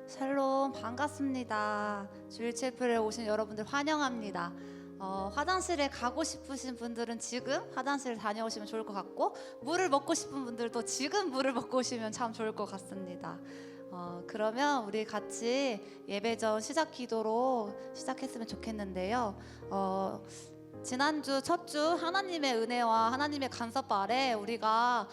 샬롬, 반갑습니다. 주일 첼프에 오신 여러분들 환영합니다. 화장실에 가고 싶으신 분들은 지금 화장실 다녀오시면 좋을 것 같고, 물을 먹고 싶은 분들도 지금 물을 먹고 오시면 참 좋을 것 같습니다. 그러면 우리 같이 예배 전 시작 기도로 시작했으면 좋겠는데요. 지난주 첫 주 하나님의 은혜와 하나님의 간섭 아래 우리가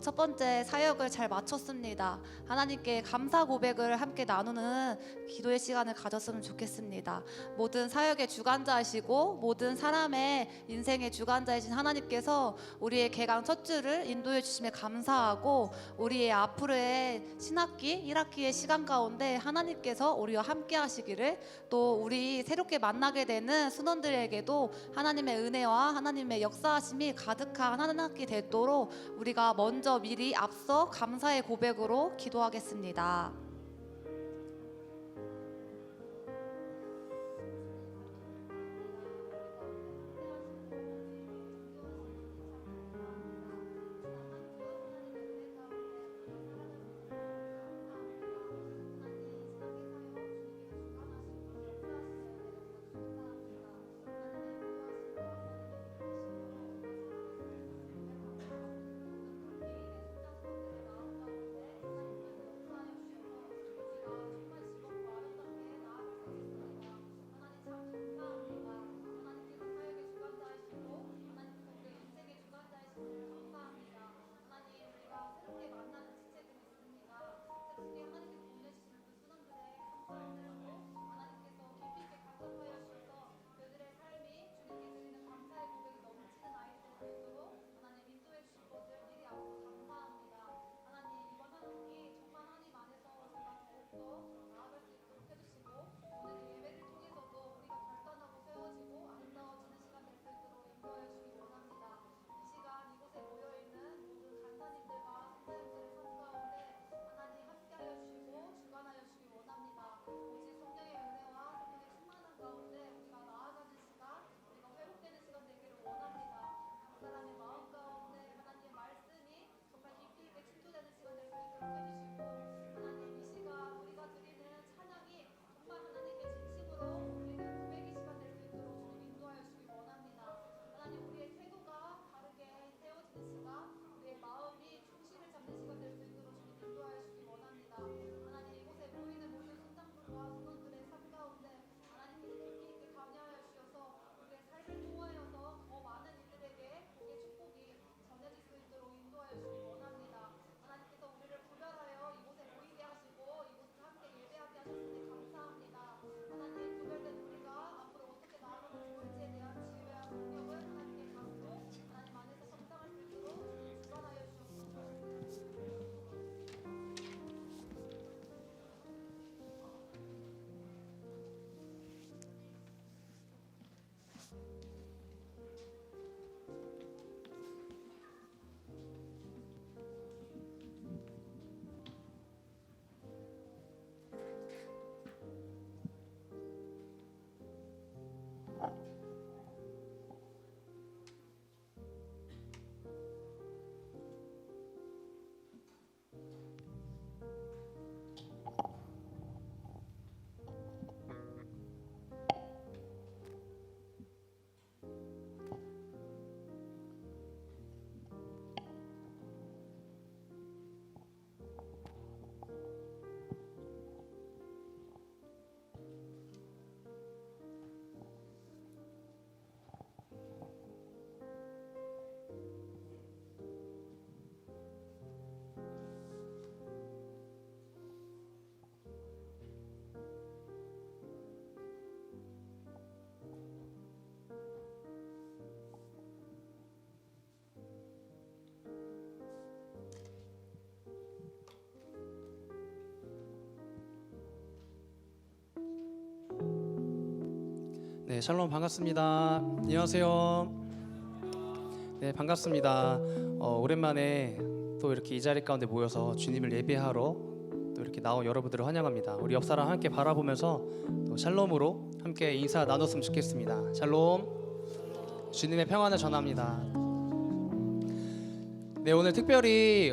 첫 번째 사역을 잘 마쳤습니다. 하나님께 감사 고백을 함께 나누는 기도의 시간을 가졌으면 좋겠습니다. 모든 사역의 주관자이시고 모든 사람의 인생의 주관자이신 하나님께서 우리의 개강 첫 주를 인도해 주심에 감사하고, 우리의 앞으로의 신학기 1학기의 시간 가운데 하나님께서 우리와 함께 하시기를, 또 우리 새롭게 만나게 되는 순원들에게도 하나님의 은혜와 하나님의 역사하심이 가득한 한 학기 되도록 우리가 먼저 미리 앞서 감사의 고백으로 기도하겠습니다. 네, 샬롬 반갑습니다. 안녕하세요. 네, 반갑습니다. 오랜만에 또 이렇게 이 자리 가운데 모여서 주님을 예배하러 또 이렇게 나온 여러분들을 환영합니다. 우리 옆 사람 함께 바라보면서 또 샬롬으로 함께 인사 나눴으면 좋겠습니다. 샬롬. 주님의 평안을 전합니다. 네, 오늘 특별히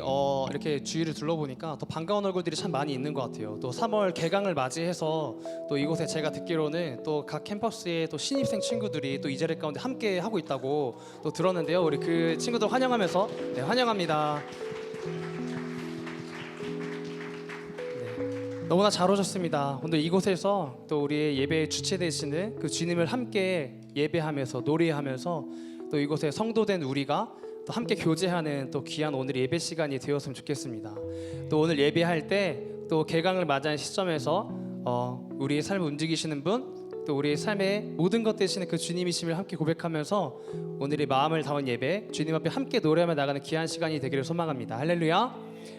이렇게 주위를 둘러보니까 더 반가운 얼굴들이 참 많이 있는 것 같아요. 또 3월 개강을 맞이해서 또 이곳에 제가 듣기로는 또 각 캠퍼스의 또 신입생 친구들이 또 이 자리 가운데 함께 하고 있다고 또 들었는데요. 우리 그 친구들 환영하면서 네, 환영합니다. 네, 너무나 잘 오셨습니다. 오늘 이곳에서 또 우리의 예배 주체 되시는 그 주님을 함께 예배하면서 노래하면서 또 이곳에 성도된 우리가 또 함께 교제하는 또 귀한 오늘 예배 시간이 되었으면 좋겠습니다. 또 오늘 예배할 때 또 개강을 맞이한 시점에서 우리의 삶을 움직이시는 분, 또 우리의 삶의 모든 것 되시는 그 주님이심을 함께 고백하면서 오늘의 마음을 담은 예배, 주님 앞에 함께 노래하며 나가는 귀한 시간이 되기를 소망합니다. 할렐루야.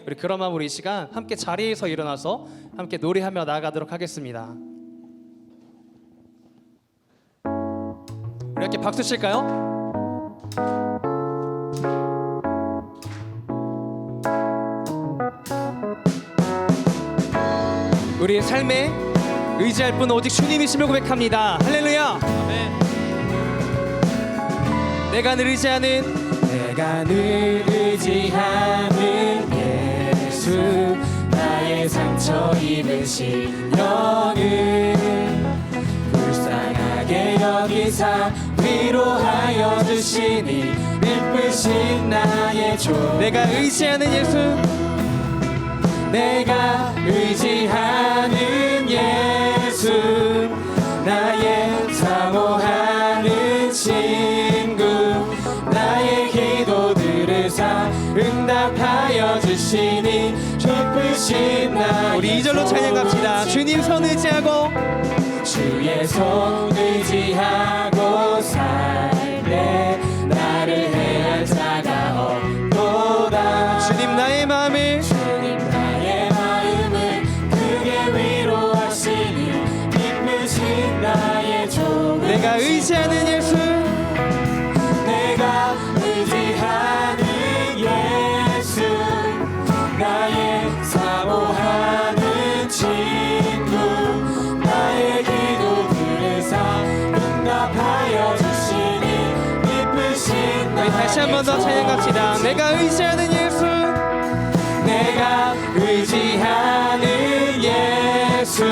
우리 그런 마음으로 이 시간 함께 자리에서 일어나서 함께 노래하며 나아가도록 하겠습니다. 우리 함께 박수 칠까요? 우리의 삶에 의지할 분은 오직 주님이심을 고백합니다. 할렐루야. 아멘. 내가 늘 의지하는 예수, 나의 상처 입으신 영을 불쌍하게 여기사 위로하여 주시니 이쁘신 나의 주. 내가 의지하는 예수, 내가 의지하는 예수, 나의 사모하는 친구, 나의 기도 들으사 응답하여 주시니 기쁘신 나의. 우리 2절로 찬양합시다. 주님 손 의지하고, 주의 손 의지하고 살래 나를 해할 자가 없도다. 주님 나의 마음을 내가 의지하는 예수, 내가 의지하는 예수, 나의 사모하는 친구, 나의 기도 들으사 응답하여 주시니 기쁘신 나의. 다시 한 번 더 찬양합시다. 내가 의지하는 예수, 내가 의지하는 예수,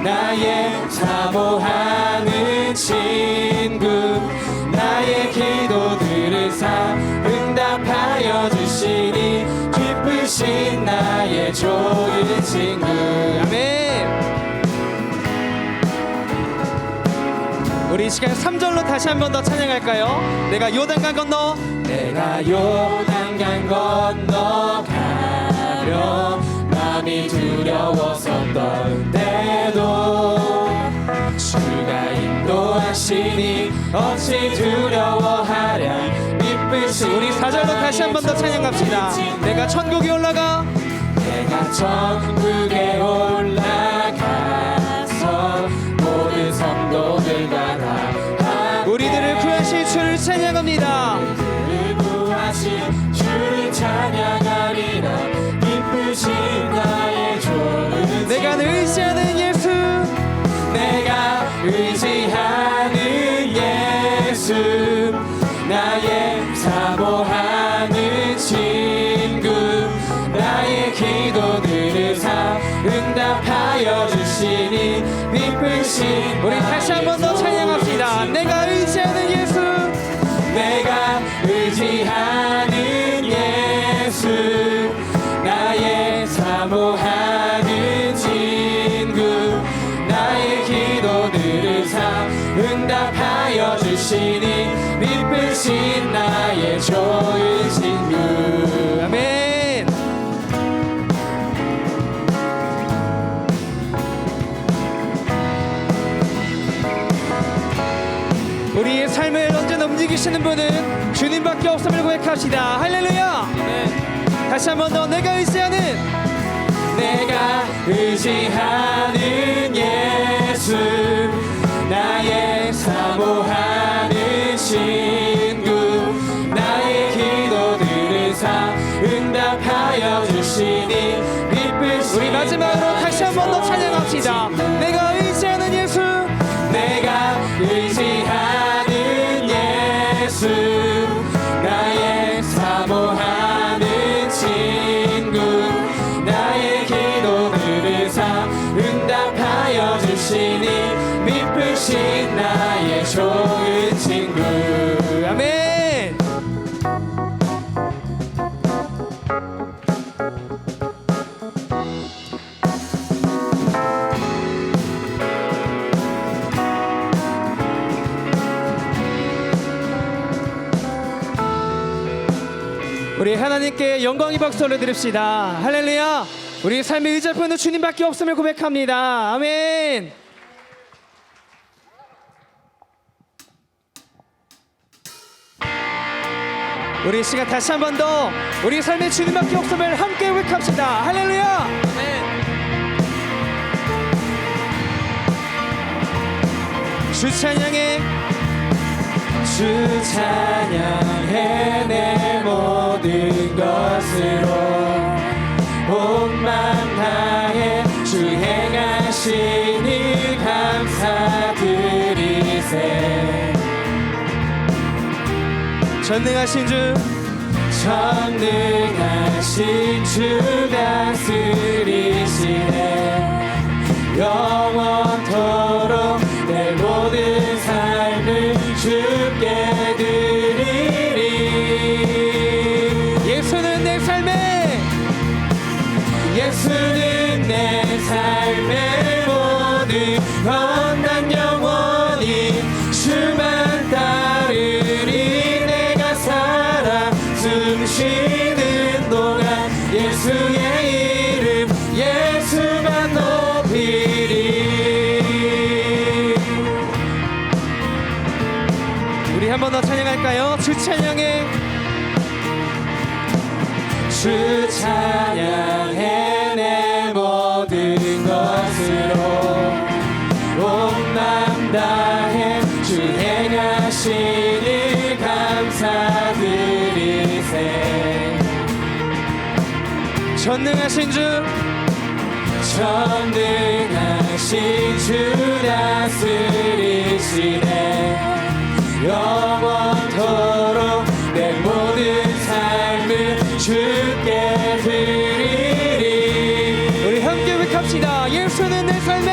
나의 사모하는 친구, 나의 기도 들으사 응답하여 주시니 기쁘신 나의 좋은 친구. 아멘. 우리 이 시간 3절로 다시 한 번 더 찬양할까요? 내가 요단강 건너, 내가 요단강 건너가려 마음이 두려웠었던 때도 주가 인도하시니 어찌 두려워하랴 이쁘신. 우리 4절로 다시 한 번 더 찬양합시다. 내가 천국에 올라가, 내가 천국에 올라가서 모든 성도들과 다 우리들을 구하신 주를 찬양합니다. 우리들을 구하신 주를 찬양하리라 이쁘신 나의 좋은. 내가 의지하는 예수, 내가 의지하는 예수, 나의 사모하는 친구, 나의 기도 들으사 응답하여 주시니 이쁘신. 우리 다시 한 번 더 찬양합시다. 내가 의지하는 예수, 내가 의지하는 예수, 나의 사모하는 친구, 나의 기도 들으사 응답하여 주시니 이쁘신 나의 좋은 친구. 아멘. 우리의 삶을 언제나 움직이시는 분은 주님밖에 없음을 고백합시다. 할렐루야. 다시 한 번 더. 내가 의지하는 예수, 나의 사모하는 친구, 나의 기도 들으사 응답하여 주시니 이쁘신. 우리 마지막으로 다시 한 번 더 찬양합시다. 내가 의지하는 예수, 내가 의지하는 예수, 나의 사모하는 우리 하나님께 영광의 박수 올려드립시다. 할렐루야. 우리 삶의 의지하는 주님밖에 없음을 고백합니다. 아멘. 우리 이 시간 다시 한 번 더 우리 삶의 주님밖에 없음을 함께 고백합시다. 할렐루야. 아멘. 주 찬양해, 주 찬양해 내 모든 것으로 온 맘 다해 주 행하신 일 감사드리세. 전능하신 주, 전능하신 주 다스리시네. 영원토록 내 모든 삶을 주께 드리리. 예수는 내 삶의, 예수는 내 삶의 모든 건난 영원히 주만 따르리. 내가 살아 숨쉬는 동안 예수의 이름 예수만 높이리. 우리 한 번 더 찬양할까요? 주 찬양해, 주 찬양해 내 모든 것으로 온 맘 다해 주 행하신 일 감사드리세. 전능하신 주, 전능하신 주 다스리시네. 영원토록 내 모든 삶을 주께 드리리. 우리 함께 고백합시다. 예수는 내 삶의,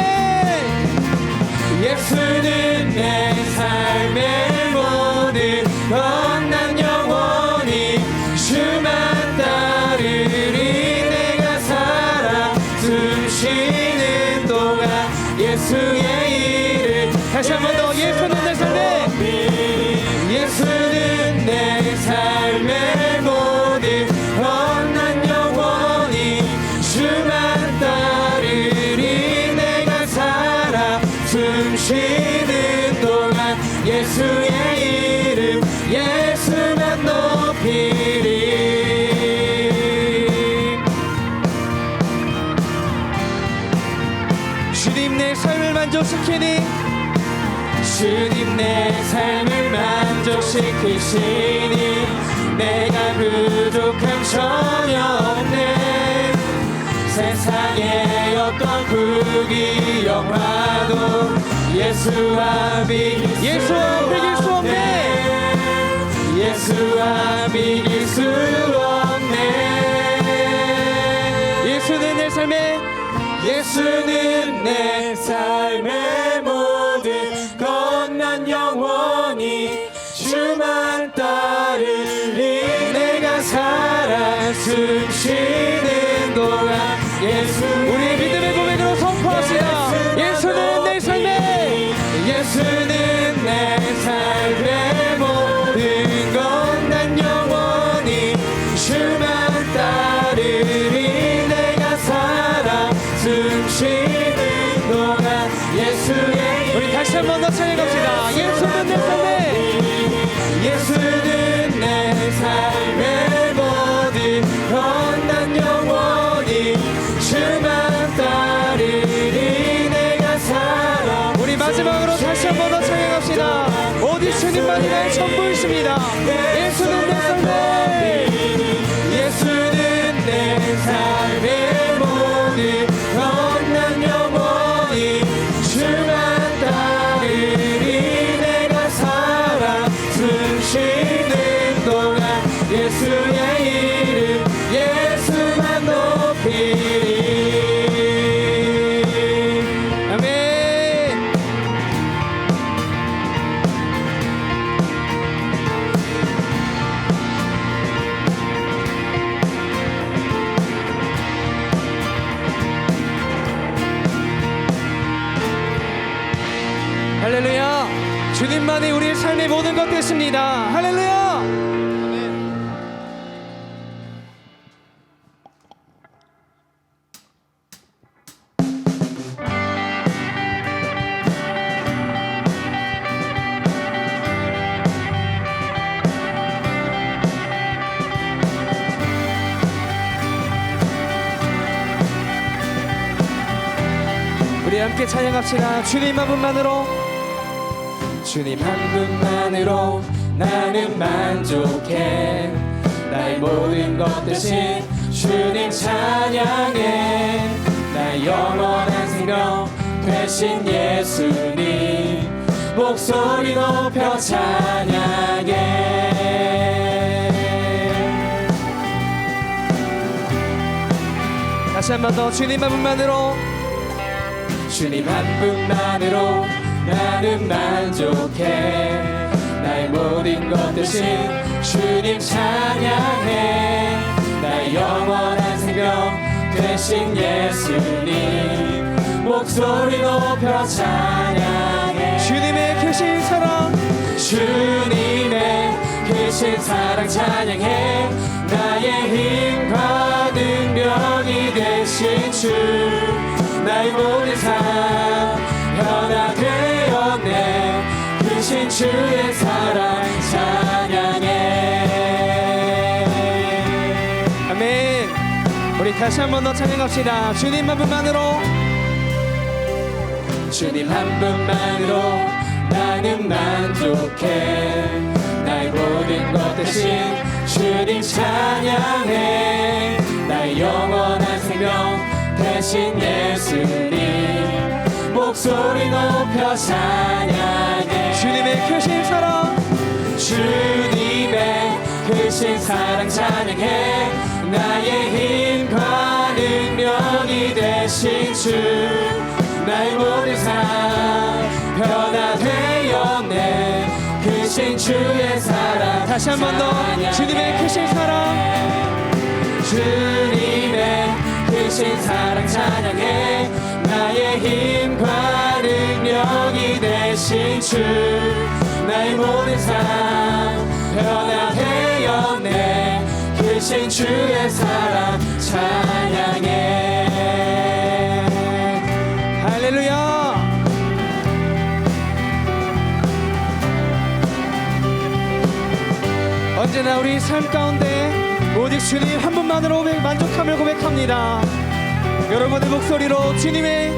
예수는 내 삶의 모든 건난 영원히 주만 따르리. 내가 살아 숨쉬는 동안 예수의 이름. 다시 한 번 더. 예수는 내 삶의, 예수는 내 삶의 모든 건난 영원히 주만 따르리. 내가 살아 숨쉬는 동안 예수의 이름 예수만 높이리. 주님 내 삶을 만족시키니, 주님 내 삶을 만족시키시니 내가 부족함 전혀 없네. 세상의 어떤 부귀 영화도 예수와 비길 수 없네. 예수와 비길 수 없네. 예수는 내 삶의, 예수는 내 삶의 모든 건난 영원히 주만 따르리. 내가 살아 숨쉬는 동안 예수. 우리의 믿음의 고백으로 선포합시다. 예수는 내 삶의, 예수는 내 삶의 모든 건난 영원히 주만 따르리. 내가 살아 숨쉬는 동안 예수의. 우리 다시 한 번 더 찬양합시다. 예수는 내 삶의, 예수는 내 삶의 모든 건난 영원히 주만 따르리. 내가 살아. 우리 마지막으로 다시 한 번 더 찬양합시다. 오직 주님만이 나의 전부이십니다. 예수는 내 삶의, 예수는 내 삶의 모든 건난 영원히 주만 따르리. 내가 살아 숨쉬는 동안 예수의 이름 예수만 높이리. 아멘. 할렐루야. 주님만이 우리의 삶의 모든 것 되십니다. 할렐루야. 아멘. 우리 함께 찬양합시다. 주님 한 분만으로, 주님 한 분만으로 나는 만족해. 나의 모든 것 대신 주님 찬양해. 나의 영원한 생명 되신 예수님 목소리 높여 찬양해. 다시 한 번 더. 주님 한 분만으로, 주님 한 분만으로 나는 만족해. 나의 모든 것 대신 주님 찬양해. 나의 영원한 생명 되신 예수님 목소리 높여 찬양해. 주님의 크신 사랑, 주님의 크신 사랑 찬양해. 나의 힘과 능력이 되신 주, 나의 모든 삶 변화되었네. 크신 주의 사랑 찬양해. 아멘. 우리 다시 한 번 더 찬양합시다. 주님 한 분만으로, 주님 한 분만으로 나는 만족해. 나의 모든 것 대신 주님 찬양해. 나의 영원한 생명 되신 예수님 목소리 높여 찬양해. 주님의 크신 사랑, 주님의 크신 사랑 찬양해. 나의 힘과 능력이 되신 주, 나의 모든 삶 변화되었네. 크신 주의 사랑. 다시 한 번 더. 주님의 크신 사랑, 주님의 크신 사랑 찬양해. 나의 힘과 능력이 되신 주, 나의 모든 삶 변화되었네. 크신 주의 사랑 찬양해. 할렐루야. 언제나 우리 삶 가운데 오직 주님 한 분만으로 만족함을 고백합니다. 여러분의 목소리로 주님의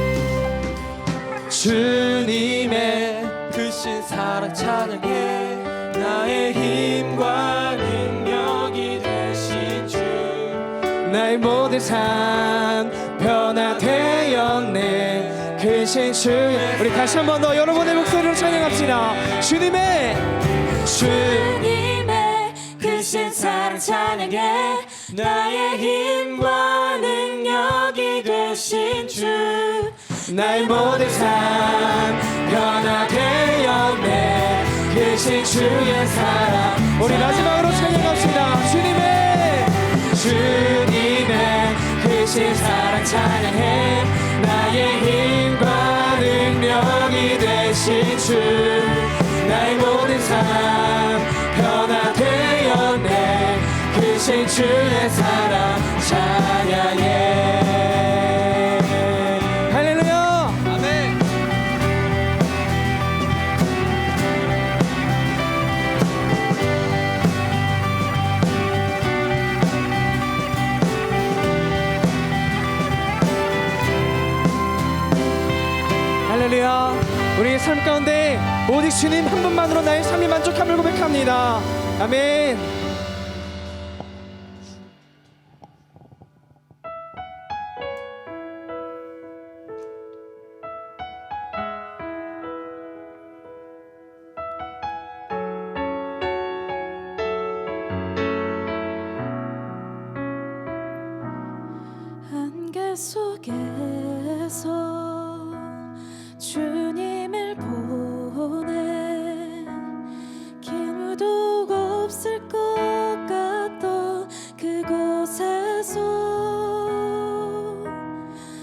크신 사랑 찬양해. 나의 힘과 능력이 되신 주, 나의 모든 삶 변화되었네. 크신 주. 우리 다시 한 번 더 여러분의 목소리로 찬양합시다. 주님의 크신 사랑 찬양해. 나의 힘과 능력이 되신 주, 나의 모든 삶 변화되었네. 크신 주의 사랑. 우리 마지막으로 찬양합시다. 주님의 크신 사랑 찬양해. 나의 힘과 능력이 되신 주, 나의 모든 삶 변화되었네. 크신 주의 사랑 찬양해. 할렐루야. 아멘. 할렐루야. 우리의 삶 가운데 오직 주님 한 분만으로 나의 삶이 만족함을 고백합니다. 아멘. 안개 속에서 주님을 보내 기무도 없을 것 같던 그곳에서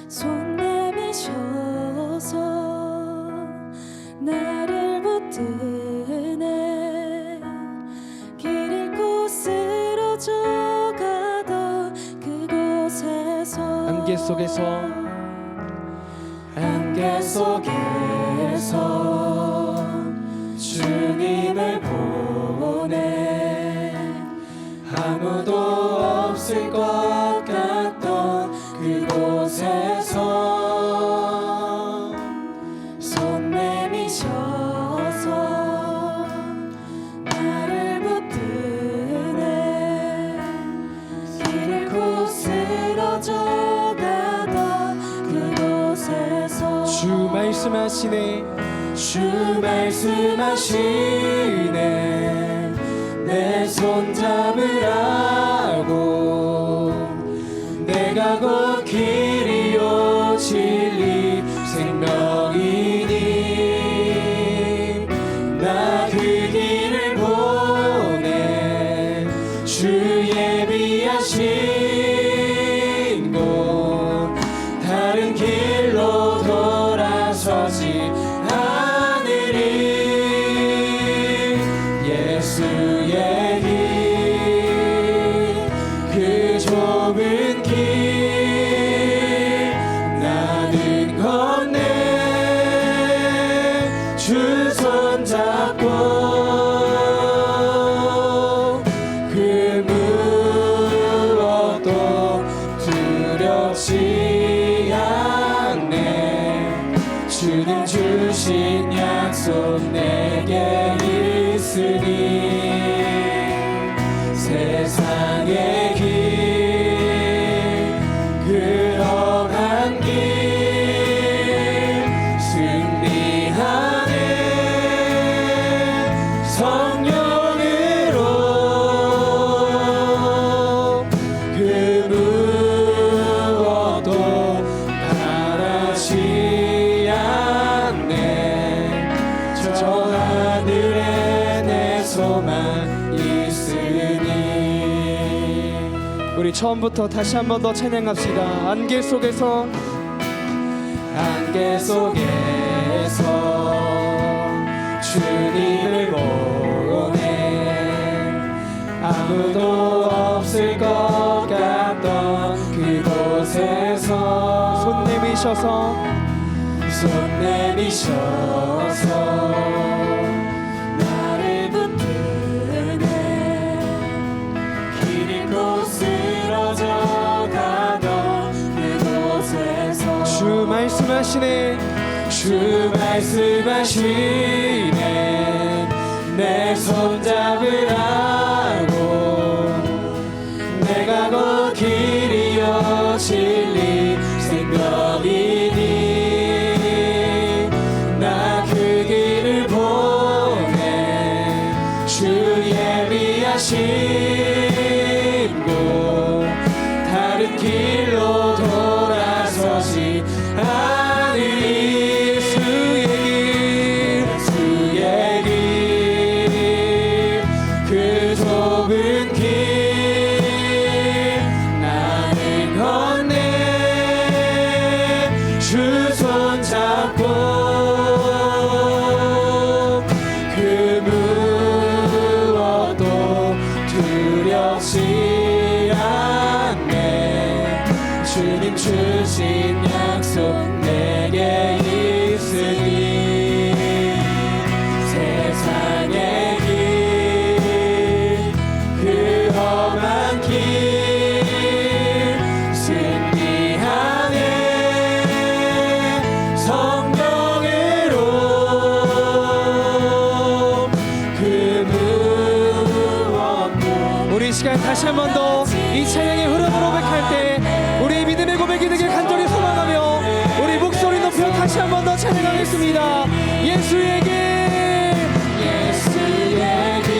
손 내미셔서 나를 붙드네. 길 잃고 쓰러져 가던 그곳에서 안개 속에서 주님을 보내 아무도 없을 것 같던 그곳에서 말씀하시네 주 말씀하시네 내 손 잡으라고 내가 곧 길이요 진리 생명이니 나 그 길을 보내 주 예비하신 곳 다른 길로 돌아서지 않으리 예수의 길 그 좁은 길 나는 건네 주 손 잡고 그 무엇도 두렵지 않네 주님 주신 약속 내게 있으니 세상의 길 그 험한 길 승리하네 성령으로 그 무엇도 바라지 않네 저 하늘에 내 소망 있으니 우리 처음부터 다시 한 번 더 찬양합시다. 안개 속에서 안개 속에서 주님을 보내 아무도 없을 것 같던 그곳에서 손 내미셔서 손 내미셔서 나를 붙드네 길 잃고 쓰러져 가던 그곳에서 주 말씀하시네 주 말씀하시네 내 손 잡으라고 내가 곧 길이요 진리 생명이니 나 그 길을 보내 주 예비하신 곳 다른 길로 돌아서지 않으리 주의 길 그 좁은 길 나는 건네 주 손 잡고 그 무엇도 두렵지 않네 주님 주신 약속 내게 있으니 세상의 길 그 험한 길 승리하네 성령으로 그 무엇도 우리 이 시간 다시 한 번 더 이 찬양의 흐름으로 고백할 때 우리 믿음의 고백이 되길 간절히 소망하며 우리 목소리 높여 다시 한 번 더 찬양하겠습니다. 예수의 길 예수의 길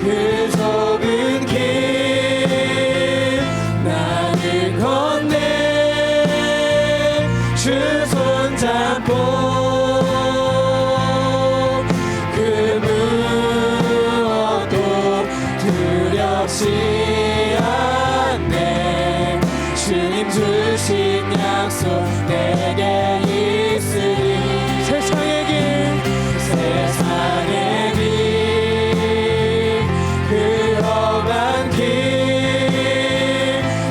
그 좁은 길 나는 건네 주 손 잡고 그 무엇도 두렵지 않네 주님 주신 약속 내게 있으니 세상의 길 세상의 길 그 험한 길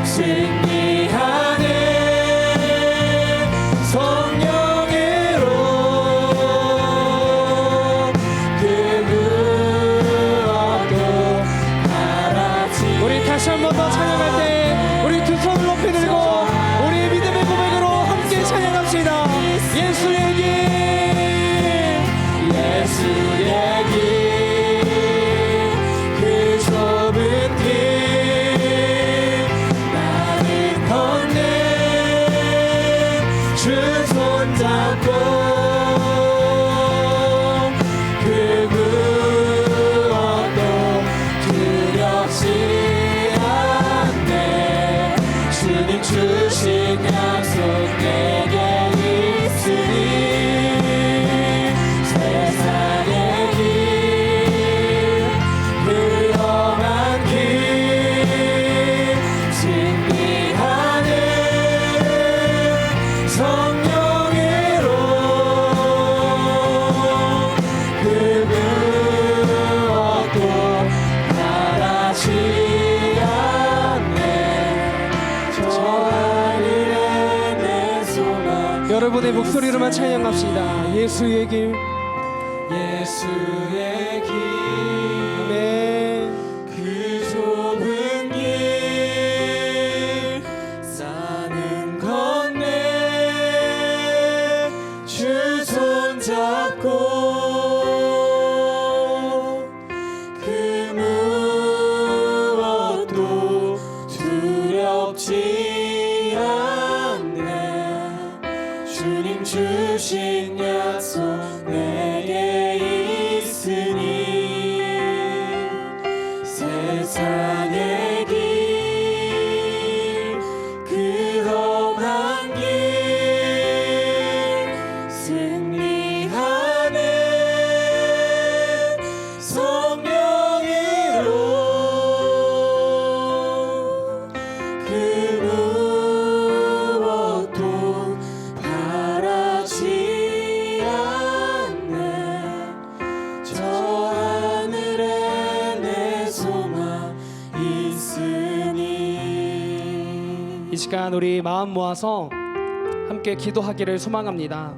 승리하네 성령으로 그 무엇도 바라지 우리 다시 한 번 더 찬양할 때 우리 두 손을 높이 들고 우리 믿음의 고백으로 함께 찬양합시다. 예수의 길 예수의 길 그 좁은 길 나는 건네 주 손 주신 약속 내게 있으니 세상의 길 그 험한 길 진리하는 성령으로 그 무엇도 바라지 않네 저 하늘에 내 소망 여러분의 목소리로만 찬양합시다. 예수의 길. 예수의 길 아멘. 그 좁은 길 사는 건네 주 손잡고 그 무엇도 두렵지 않네 주님 주신 약속 내게 있으니 세상의 길 그 험한 길 승리하는 성령으로 그 무엇도 바라지 않네 저 하늘에 내 소망 있으니 이 시간 우리 마음 모아서 함께 기도하기를 소망합니다.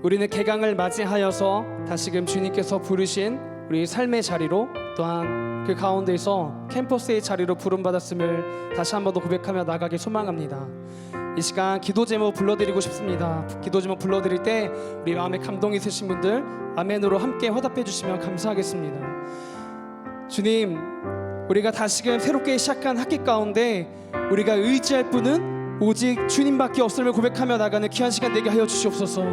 우리는 개강을 맞이하여서 다시금 주님께서 부르신 우리 삶의 자리로 또한 그 가운데서 캠퍼스의 자리로 부름받았음을 다시 한 번 더 고백하며 나가길 소망합니다. 이 시간 기도 제목 불러드리고 싶습니다. 기도 제목 불러드릴 때 우리 마음에 감동이 있으신 분들 아멘으로 함께 화답해 주시면 감사하겠습니다. 주님, 우리가 다시금 새롭게 시작한 학기 가운데 우리가 의지할 분은 오직 주님밖에 없음을 고백하며 나가는 귀한 시간 되게 하여 주시옵소서.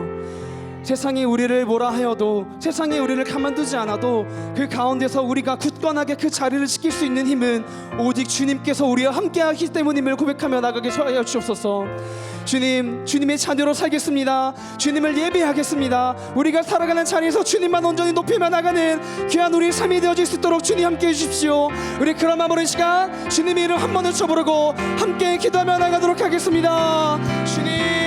세상이 우리를 뭐라 하여도 세상이 우리를 가만두지 않아도 그 가운데서 우리가 굳건하게 그 자리를 지킬 수 있는 힘은 오직 주님께서 우리와 함께 하기 때문임을 고백하며 나가게 하여 주옵소서. 주님, 주님의 자녀로 살겠습니다. 주님을 예배하겠습니다. 우리가 살아가는 자리에서 주님만 온전히 높이며 나가는 귀한 우리 삶이 되어질 수 있도록 주님 함께 해주십시오. 우리 그런 마음으로 이 시간 주님의 이름 한 번 외쳐부르고 함께 기도하며 나가도록 하겠습니다. 주님,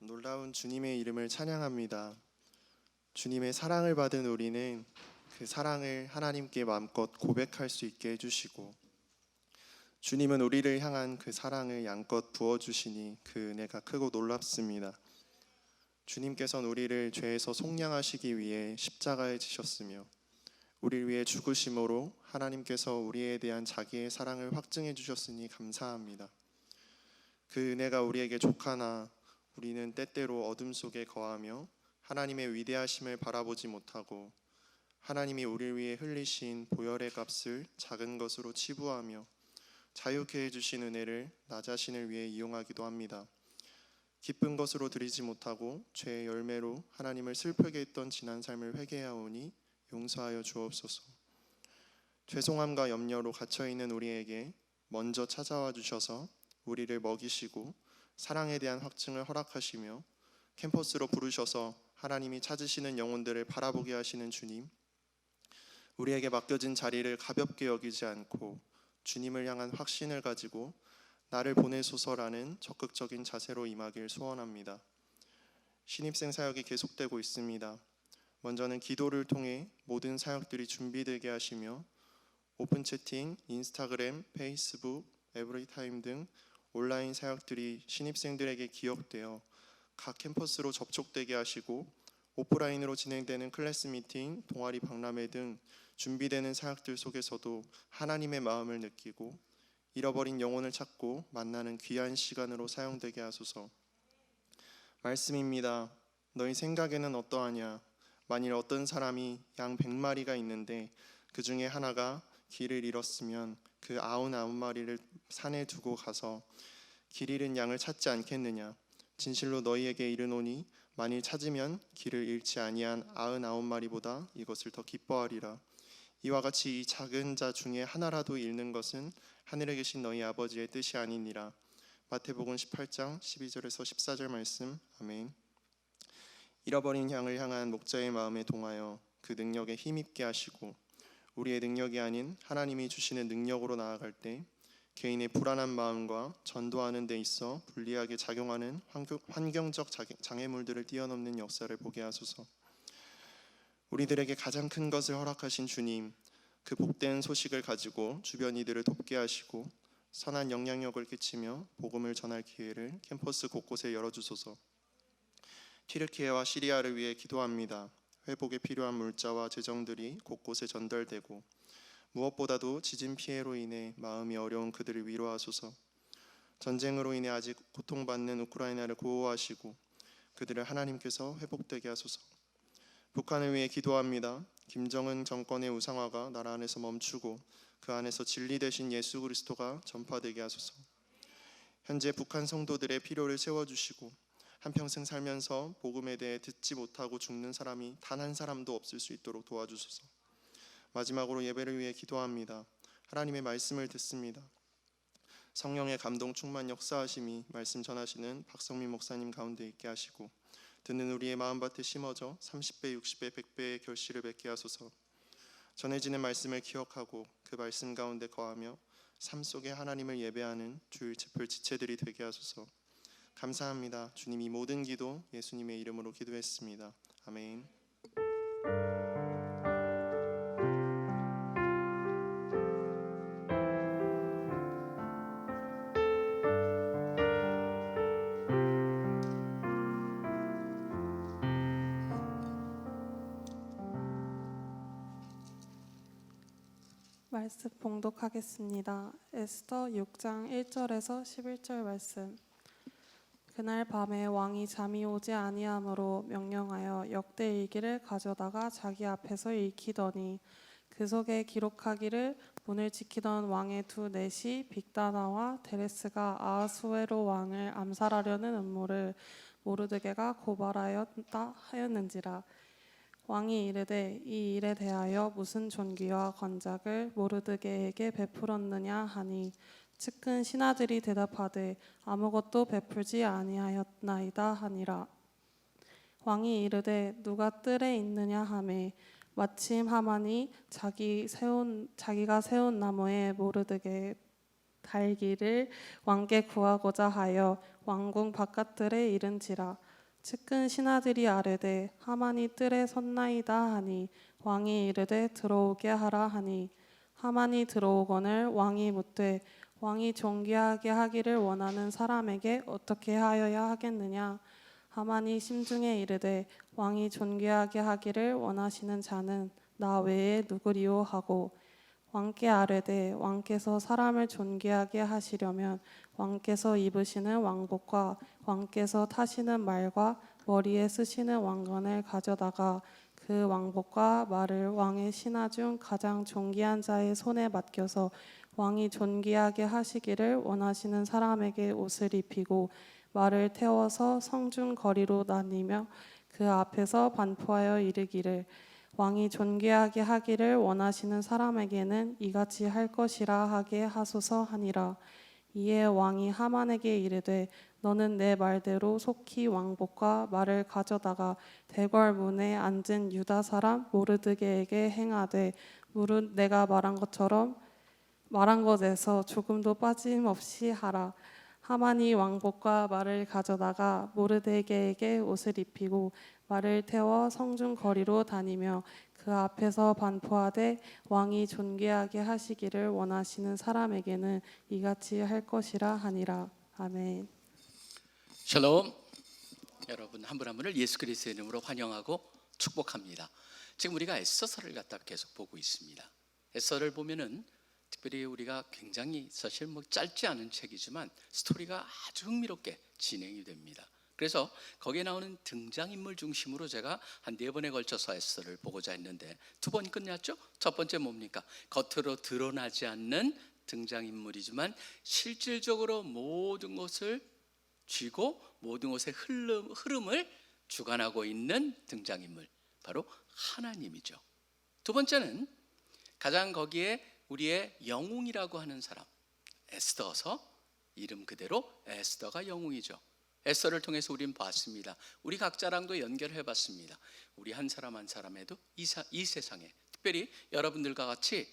놀라운 주님의 이름을 찬양합니다. 주님의 사랑을 받은 우리는 그 사랑을 하나님께 마음껏 고백할 수 있게 해주시고, 주님은 우리를 향한 그 사랑을 양껏 부어주시니 그 은혜가 크고 놀랍습니다. 주님께서는 우리를 죄에서 속량하시기 위해 십자가에 지셨으며 우리를 위해 죽으심으로 하나님께서 우리에 대한 자기의 사랑을 확증해 주셨으니 감사합니다. 그 은혜가 우리에게 족하나 우리는 때때로 어둠 속에 거하며 하나님의 위대하심을 바라보지 못하고 하나님이 우리를 위해 흘리신 보혈의 값을 작은 것으로 치부하며 자유케 해주신 은혜를 나 자신을 위해 이용하기도 합니다. 기쁜 것으로 드리지 못하고 죄의 열매로 하나님을 슬프게 했던 지난 삶을 회개하오니 용서하여 주옵소서. 죄송함과 염려로 갇혀있는 우리에게 먼저 찾아와 주셔서 우리를 먹이시고 사랑에 대한 확증을 허락하시며 캠퍼스로 부르셔서 하나님이 찾으시는 영혼들을 바라보게 하시는 주님, 우리에게 맡겨진 자리를 가볍게 여기지 않고 주님을 향한 확신을 가지고 나를 보내소서라는 적극적인 자세로 임하길 소원합니다. 신입생 사역이 계속되고 있습니다. 먼저는 기도를 통해 모든 사역들이 준비되게 하시며 오픈 채팅, 인스타그램, 페이스북, 에브리타임 등 온라인 사역들이 신입생들에게 기억되어 각 캠퍼스로 접촉되게 하시고 오프라인으로 진행되는 클래스 미팅, 동아리 박람회 등 준비되는 사역들 속에서도 하나님의 마음을 느끼고 잃어버린 영혼을 찾고 만나는 귀한 시간으로 사용되게 하소서. 말씀입니다. 너희 생각에는 어떠하냐? 만일 어떤 사람이 양 100마리가 있는데 그 중에 하나가 길을 잃었으면 그 99마리를 산에 두고 가서 길 잃은 양을 찾지 않겠느냐? 진실로 너희에게 이르노니 만일 찾으면 길을 잃지 아니한 99마리보다 이것을 더 기뻐하리라. 이와 같이 이 작은 자 중에 하나라도 잃는 것은 하늘에 계신 너희 아버지의 뜻이 아니니라. 마태복음 18장 12절에서 14절 말씀. 아멘. 잃어버린 양을 향한 목자의 마음에 동하여 그 능력에 힘입게 하시고 우리의 능력이 아닌 하나님이 주시는 능력으로 나아갈 때 개인의 불안한 마음과 전도하는 데 있어 불리하게 작용하는 환경적 장애물들을 뛰어넘는 역사를 보게 하소서. 우리들에게 가장 큰 것을 허락하신 주님, 그 복된 소식을 가지고 주변 이들을 돕게 하시고 선한 영향력을 끼치며 복음을 전할 기회를 캠퍼스 곳곳에 열어주소서. 튀르키예와 시리아를 위해 기도합니다. 회복에 필요한 물자와 재정들이 곳곳에 전달되고 무엇보다도 지진 피해로 인해 마음이 어려운 그들을 위로하소서. 전쟁으로 인해 아직 고통받는 우크라이나를 보호하시고 그들을 하나님께서 회복되게 하소서. 북한을 위해 기도합니다. 김정은 정권의 우상화가 나라 안에서 멈추고 그 안에서 진리 되신 예수 그리스도가 전파되게 하소서. 현재 북한 성도들의 필요를 채워주시고 한평생 살면서 복음에 대해 듣지 못하고 죽는 사람이 단 한 사람도 없을 수 있도록 도와주소서. 마지막으로 예배를 위해 기도합니다. 하나님의 말씀을 듣습니다. 성령의 감동 충만 역사하심이 말씀 전하시는 박성민 목사님 가운데 있게 하시고 듣는 우리의 마음밭에 심어져 30배, 60배, 100배의 결실을 맺게 하소서. 전해지는 말씀을 기억하고 그 말씀 가운데 거하며 삶 속에 하나님을 예배하는 주일 집회 지체들이 되게 하소서. 감사합니다. 주님, 이 모든 기도 예수님의 이름으로 기도했습니다. 아멘. 말씀 봉독하겠습니다. 에스더 6장 1절에서 11절 말씀. 그날 밤에 왕이 잠이 오지 아니하므로 명령하여 역대 일기를 가져다가 자기 앞에서 읽히더니 그 속에 기록하기를 문을 지키던 왕의 두 넷이 빅다나와 데레스가 아하수에로 왕을 암살하려는 음모를 모르드게가 고발하였다 하였는지라. 왕이 이르되 이 일에 대하여 무슨 존귀와 건작을 모르드게에게 베풀었느냐 하니 측근 신하들이 대답하되 아무것도 베풀지 아니하였나이다 하니라. 왕이 이르되 누가 뜰에 있느냐 하매 마침 하만이 자기가 세운 나무에 모르드게 달기를 왕께 구하고자 하여 왕궁 바깥들에 이른지라. 측근 신하들이 아뢰되 하만이 뜰에 섰나이다 하니 왕이 이르되 들어오게 하라 하니 하만이 들어오거늘 왕이 묻되 왕이 존귀하게 하기를 원하는 사람에게 어떻게 하여야 하겠느냐. 하만이 심중에 이르되 왕이 존귀하게 하기를 원하시는 자는 나 외에 누구리오 하고 왕께 아뢰되 왕께서 사람을 존귀하게 하시려면 왕께서 입으시는 왕복과 왕께서 타시는 말과 머리에 쓰시는 왕관을 가져다가 그 왕복과 말을 왕의 신하 중 가장 존귀한 자의 손에 맡겨서 왕이 존귀하게 하시기를 원하시는 사람에게 옷을 입히고 말을 태워서 성중 거리로 다니며 그 앞에서 반포하여 이르기를 왕이 존귀하게 하기를 원하시는 사람에게는 이같이 할 것이라 하게 하소서 하니라. 이에 왕이 하만에게 이르되 너는 내 말대로 속히 왕복과 말을 가져다가 대궐 문에 앉은 유다 사람 모르드게에게 행하되 무릇 내가 말한 것에서 조금도 빠짐없이 하라. 하만이 왕복과 말을 가져다가 모르드게에게 옷을 입히고 말을 태워 성중 거리로 다니며 그 앞에서 반포하되 왕이 존귀하게 하시기를 원하시는 사람에게는 이같이 할 것이라 하니라. 아멘. 샬롬. 여러분 한 분 한 분을 예수 그리스도의 이름으로 환영하고 축복합니다. 지금 우리가 에스더서를 갖다 계속 보고 있습니다. 에스더를 보면은 특별히 우리가 굉장히 사실 뭐 짧지 않은 책이지만 스토리가 아주 흥미롭게 진행이 됩니다. 그래서 거기에 나오는 등장인물 중심으로 제가 한 4번에 걸쳐서 에스더를 보고자 했는데 2번 끝났죠? 첫 번째 뭡니까? 겉으로 드러나지 않는 등장인물이지만 실질적으로 모든 것을 쥐고 모든 것의 흐름을 주관하고 있는 등장인물, 바로 하나님이죠. 2번째는 가장 거기에 우리의 영웅이라고 하는 사람, 에스더서, 이름 그대로 에스더가 영웅이죠. 에스더를 통해서 우리는 봤습니다. 우리 각자랑도 연결해 봤습니다. 우리 한 사람 한 사람에도 이 세상에, 특별히 여러분들과 같이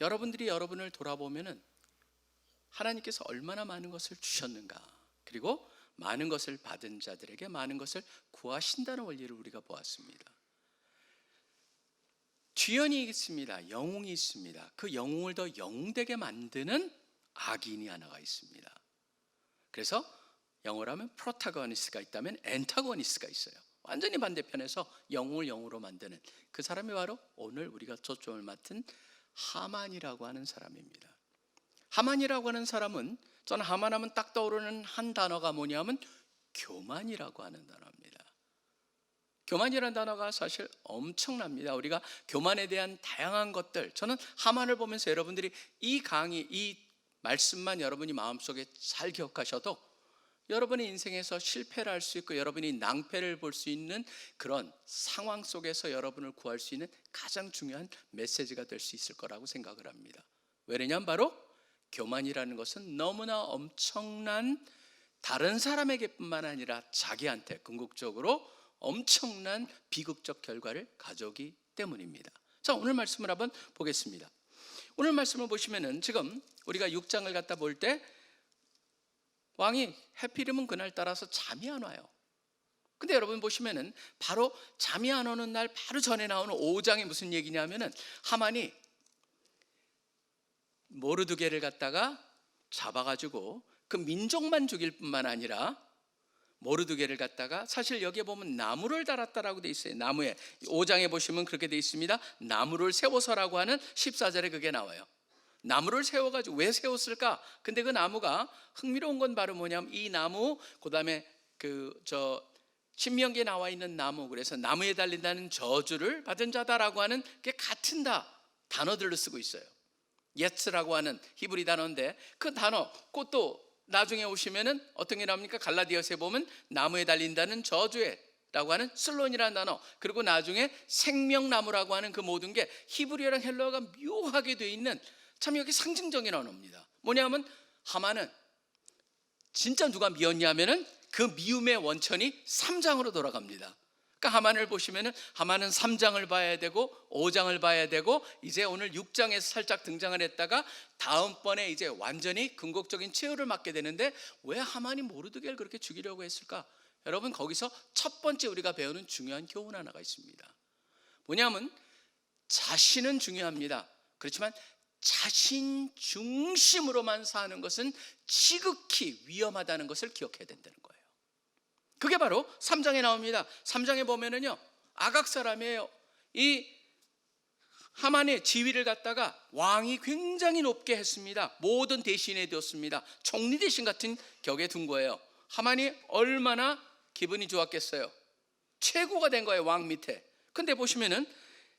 여러분들이 여러분을 돌아보면은 하나님께서 얼마나 많은 것을 주셨는가, 그리고 많은 것을 받은 자들에게 많은 것을 구하신다는 원리를 우리가 보았습니다. 주연이 있습니다. 영웅이 있습니다. 그 영웅을 더 영웅되게 만드는 악인이 하나가 있습니다. 그래서 영어로 하면 프로타고니스트가 있다면 엔타고니스트가 있어요. 완전히 반대편에서 영웅을 영웅으로 만드는 그 사람이 바로 오늘 우리가 초점을 맡은 하만이라고 하는 사람입니다. 하만이라고 하는 사람은, 저는 하만하면 딱 떠오르는 한 단어가 뭐냐면 교만이라고 하는 단어입니다. 교만이라는 단어가 사실 엄청납니다. 우리가 교만에 대한 다양한 것들, 저는 하만을 보면서 여러분들이 이 강의, 이 말씀만 여러분이 마음속에 잘 기억하셔도 여러분의 인생에서 실패를 할 수 있고 여러분이 낭패를 볼 수 있는 그런 상황 속에서 여러분을 구할 수 있는 가장 중요한 메시지가 될 수 있을 거라고 생각을 합니다. 왜냐하면 바로 교만이라는 것은 너무나 엄청난, 다른 사람에게뿐만 아니라 자기한테 궁극적으로 엄청난 비극적 결과를 가져오기 때문입니다. 자, 오늘 말씀을 한번 보겠습니다. 오늘 말씀을 보시면은 지금 우리가 6장을 갖다 볼 때 왕이 해피름은 그날 따라서 잠이 안 와요. 근데 여러분 보시면은 바로 잠이 안 오는 날 바로 전에 나오는 5장이 무슨 얘기냐면은 하만이 모르드게를 갖다가 잡아가지고 그 민족만 죽일 뿐만 아니라 모르드게를 갖다가, 사실 여기에 보면 나무를 달았다라고 돼 있어요. 나무에 5장에 보시면 그렇게 돼 있습니다. 나무를 세워서라고 하는 14절에 그게 나와요. 나무를 세워가지고 왜 세웠을까? 근데 그 나무가 흥미로운 건 바로 뭐냐면 이 나무, 그 다음에 신명기에 나와 있는 나무, 그래서 나무에 달린다는 저주를 받은 자다라고 하는 게 같은 단어들로 쓰고 있어요. 예츠라고 하는 히브리 단어인데 그 단어, 그것도 나중에 오시면은 어떤 게 나옵니까? 갈라디아서에 보면 나무에 달린다는 저주라고 하는 슬론이라는 단어, 그리고 나중에 생명나무라고 하는 그 모든 게 히브리어랑 헬라어가 묘하게 돼 있는 참 여기 상징적인 언어입니다. 뭐냐면 하만은 진짜 누가 미웠냐면은 그 미움의 원천이 3장으로 돌아갑니다. 그러니까 하만을 보시면은 하만은 3장을 봐야 되고 5장을 봐야 되고 이제 오늘 6장에서 살짝 등장을 했다가 다음번에 이제 완전히 궁극적인 최후를 맞게 되는데 왜 하만이 모르드게를 그렇게 죽이려고 했을까? 여러분, 거기서 첫 번째 우리가 배우는 중요한 교훈 하나가 있습니다. 뭐냐면 자신은 중요합니다. 그렇지만 자신 중심으로만 사는 것은 지극히 위험하다는 것을 기억해야 된다는 거예요. 그게 바로 3장에 나옵니다. 3장에 보면은요, 아각 사람이에요. 이 하만의 지위를 갖다가 왕이 굉장히 높게 했습니다. 모든 대신에 두었습니다. 총리 대신 같은 격에 둔 거예요. 하만이 얼마나 기분이 좋았겠어요. 최고가 된 거예요, 왕 밑에. 근데 보시면은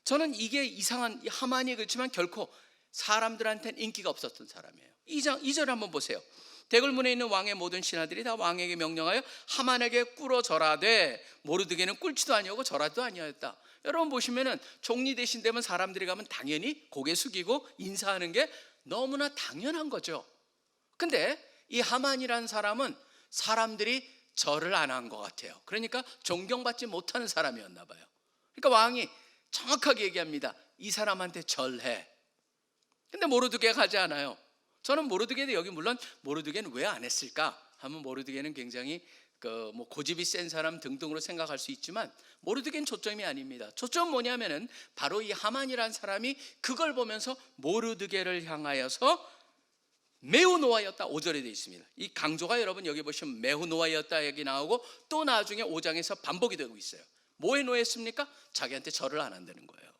저는 이게 이상한, 하만이 그렇지만 결코 사람들한테는 인기가 없었던 사람이에요. 2절 한번 보세요. 대궐문에 있는 왕의 모든 신하들이 다 왕에게 명령하여 하만에게 꿇어 절하되 모르드게는 꿇지도 아니하고 절하도 아니하였다. 여러분 보시면은 총리 대신 되면 사람들이 가면 당연히 고개 숙이고 인사하는 게 너무나 당연한 거죠. 근데 이 하만이라는 사람은 사람들이 절을 안 한 것 같아요. 그러니까 존경받지 못하는 사람이었나 봐요. 그러니까 왕이 정확하게 얘기합니다. 이 사람한테 절해. 근데 모르드게가 가지 않아요. 저는 모르드게도, 여기 물론 모르드게는 왜 안 했을까 하면, 모르드게는 굉장히 고집이 센 사람 등등으로 생각할 수 있지만 모르드게는 초점이 아닙니다. 초점은 뭐냐면은 바로 이 하만이라는 사람이 그걸 보면서 모르드게를 향하여서 매우 노하였다, 5절에 되어 있습니다. 이 강조가 여러분 여기 보시면 매우 노하였다 얘기 나오고, 또 나중에 5장에서 반복이 되고 있어요. 뭐에 노했습니까? 자기한테 절을 안 한다는 거예요.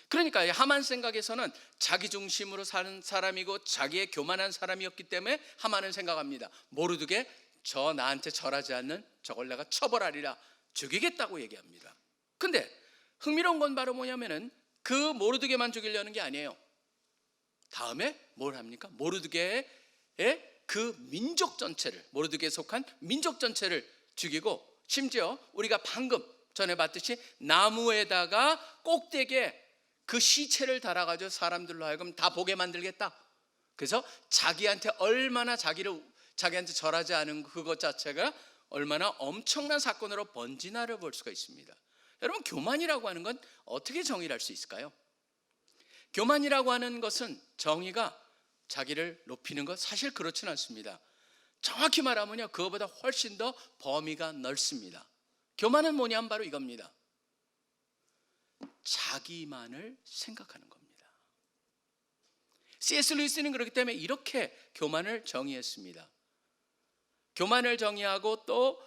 그러니까 하만 생각에서는 자기 중심으로 사는 사람이고 자기의 교만한 사람이었기 때문에 하만은 생각합니다. 모르드게 저 나한테 절하지 않는 저걸 내가 처벌하리라, 죽이겠다고 얘기합니다. 근데 흥미로운 건 바로 뭐냐면은 그 모르드게만 죽이려는 게 아니에요. 다음에 뭘 합니까? 모르드게의 그 민족 전체를, 모르드게에 속한 민족 전체를 죽이고, 심지어 우리가 방금 전에 봤듯이 나무에다가 꼭대기에 그 시체를 달아가지고 사람들로 하여금 다 보게 만들겠다. 그래서 자기한테 얼마나 자기한테 절하지 않은 그것 자체가 얼마나 엄청난 사건으로 번지나를 볼 수가 있습니다. 여러분, 교만이라고 하는 건 어떻게 정의를 할 수 있을까요? 교만이라고 하는 것은 정의가 자기를 높이는 것, 사실 그렇지는 않습니다. 정확히 말하면요, 그거보다 훨씬 더 범위가 넓습니다. 교만은 뭐냐면 바로 이겁니다. 자기만을 생각하는 겁니다. C.S. 루이스는 그렇기 때문에 이렇게 교만을 정의했습니다. 교만을 정의하고 또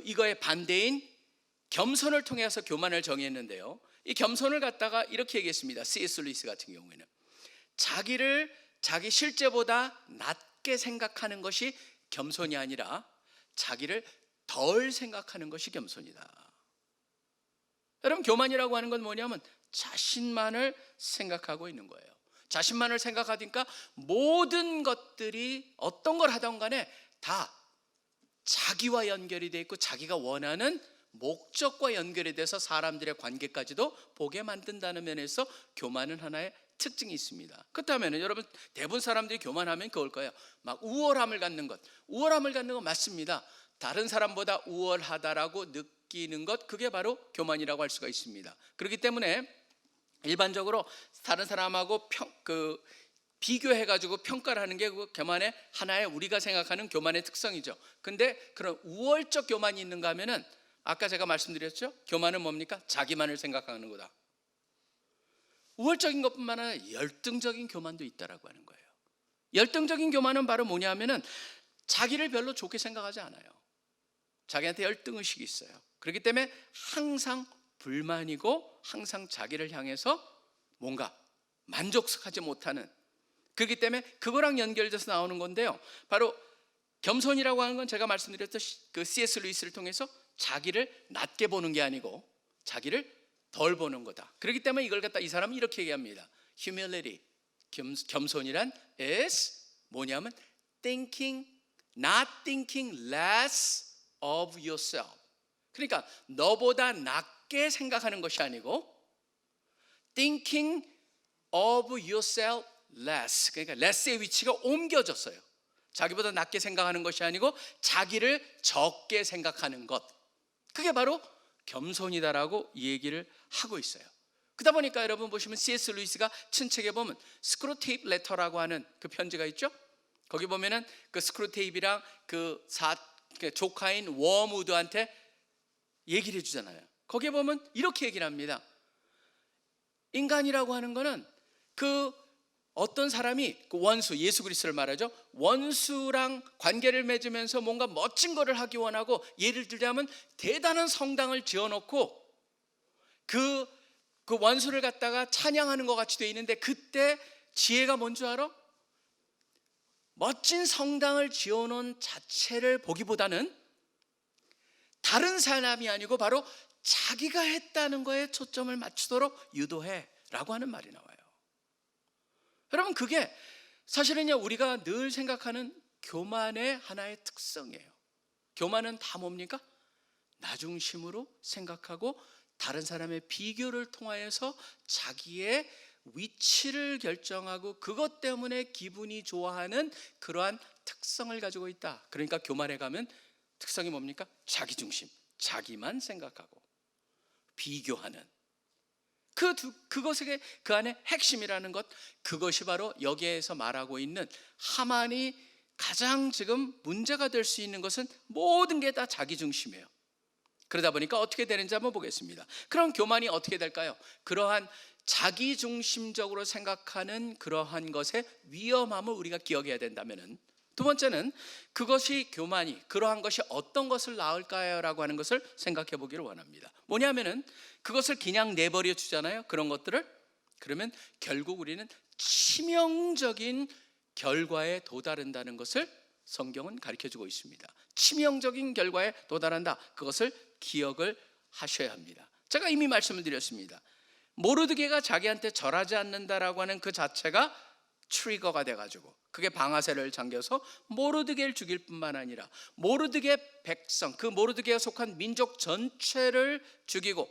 이거의 반대인 겸손을 통해서 교만을 정의했는데요, 이 겸손을 갖다가 이렇게 얘기했습니다. C.S. 루이스 같은 경우에는 자기를 자기 실제보다 낮게 생각하는 것이 겸손이 아니라 자기를 덜 생각하는 것이 겸손이다. 여러분, 교만이라고 하는 건 뭐냐면 자신만을 생각하고 있는 거예요. 자신만을 생각하니까 모든 것들이 어떤 걸 하던 간에 다 자기와 연결이 돼 있고 자기가 원하는 목적과 연결이 돼서 사람들의 관계까지도 보게 만든다는 면에서 교만은 하나의 특징이 있습니다. 그렇다면 여러분, 대부분 사람들이 교만하면 그걸 거예요. 막 우월함을 갖는 것. 우월함을 갖는 건 맞습니다. 다른 사람보다 우월하다라고 느끼는 것, 그게 바로 교만이라고 할 수가 있습니다. 그렇기 때문에 일반적으로 다른 사람하고 비교해가지고 평가를 하는 게 그 교만의 하나의, 우리가 생각하는 교만의 특성이죠. 근데 그런 우월적 교만이 있는가 하면은 아까 제가 말씀드렸죠. 교만은 뭡니까? 자기만을 생각하는 거다. 우월적인 것뿐만 아니라 열등적인 교만도 있다라고 하는 거예요. 열등적인 교만은 바로 뭐냐 하면은 자기를 별로 좋게 생각하지 않아요. 자기한테 열등의식이 있어요. 그렇기 때문에 항상 불만이고 항상 자기를 향해서 뭔가 만족하지 못하는, 그렇기 때문에 그거랑 연결돼서 나오는 건데요, 바로 겸손이라고 하는 건 제가 말씀드렸던 그 C.S. 루이스를 통해서 자기를 낮게 보는 게 아니고 자기를 덜 보는 거다. 그렇기 때문에 이걸 갖다 이 사람은 이렇게 얘기합니다. Humility, 겸손이란 is 뭐냐면 not thinking less of yourself. 그러니까 너보다 낮게 생각하는 것이 아니고 thinking of yourself less. 그러니까 less의 위치가 옮겨졌어요. 자기보다 낮게 생각하는 것이 아니고 자기를 적게 생각하는 것. 그게 바로 겸손이다라고 얘기를 하고 있어요. 그러다 보니까 여러분 보시면 C.S. 루이스가 친책에 보면 스크루테이프 레터라고 하는 그 편지가 있죠. 거기 보면은 그 스크루테이프랑 그 조카인 워무드한테 얘기를 해주잖아요. 거기에 보면 이렇게 얘기를 합니다. 인간이라고 하는 거는 그 어떤 사람이 그 원수, 예수 그리스도를 말하죠. 원수랑 관계를 맺으면서 뭔가 멋진 거를 하기 원하고, 예를 들자면 대단한 성당을 지어놓고 그 원수를 갖다가 찬양하는 것 같이 돼 있는데, 그때 지혜가 뭔 줄 알아? 멋진 성당을 지어놓은 자체를 보기보다는 다른 사람이 아니고 바로 자기가 했다는 거에 초점을 맞추도록 유도해 라고 하는 말이 나와요. 여러분, 그게 사실은요, 우리가 늘 생각하는 교만의 하나의 특성이에요. 교만은 다 뭡니까? 나 중심으로 생각하고 다른 사람의 비교를 통하여서 자기의 위치를 결정하고 그것 때문에 기분이 좋아하는 그러한 특성을 가지고 있다. 그러니까 교만에 가면 특성이 뭡니까? 자기 중심, 자기만 생각하고 비교하는 그것의 그 안에 핵심이라는 것, 그것이 바로 여기에서 말하고 있는 하만이 가장 지금 문제가 될 수 있는 것은 모든 게 다 자기 중심이에요. 그러다 보니까 어떻게 되는지 한번 보겠습니다. 그럼 교만이 어떻게 될까요? 그러한 자기 중심적으로 생각하는 그러한 것의 위험함을 우리가 기억해야 된다면은, 두 번째는 그것이 교만이, 그러한 것이 어떤 것을 낳을까요? 라고 하는 것을 생각해 보기를 원합니다. 뭐냐면은 그것을 그냥 내버려 주잖아요, 그런 것들을. 그러면 결국 우리는 치명적인 결과에 도달한다는 것을 성경은 가르쳐 주고 있습니다. 치명적인 결과에 도달한다, 그것을 기억을 하셔야 합니다. 제가 이미 말씀을 드렸습니다. 모르드게가 자기한테 절하지 않는다라고 하는 그 자체가 트리거가 돼가지고 그게 방아쇠를 잠겨서 모르드게를 죽일 뿐만 아니라 모르드게 백성, 그 모르드게가 속한 민족 전체를 죽이고,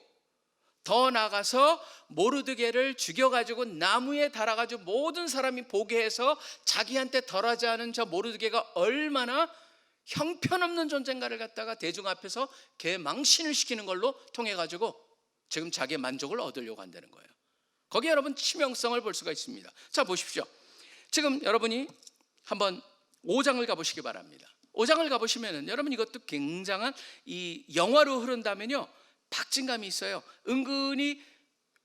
더 나아가서 모르드게를 죽여가지고 나무에 달아가지고 모든 사람이 보게 해서 자기한테 덜하지 않은 저 모르드게가 얼마나 형편없는 존재인가를 갖다가 대중 앞에서 개망신을 시키는 걸로 통해가지고 지금 자기의 만족을 얻으려고 한다는 거예요. 거기에 여러분 치명성을 볼 수가 있습니다. 자, 보십시오. 지금 여러분이 한번 5장을 가보시기 바랍니다. 5장을 가보시면은 여러분, 이것도 굉장한 이 영화로 흐른다면요, 박진감이 있어요. 은근히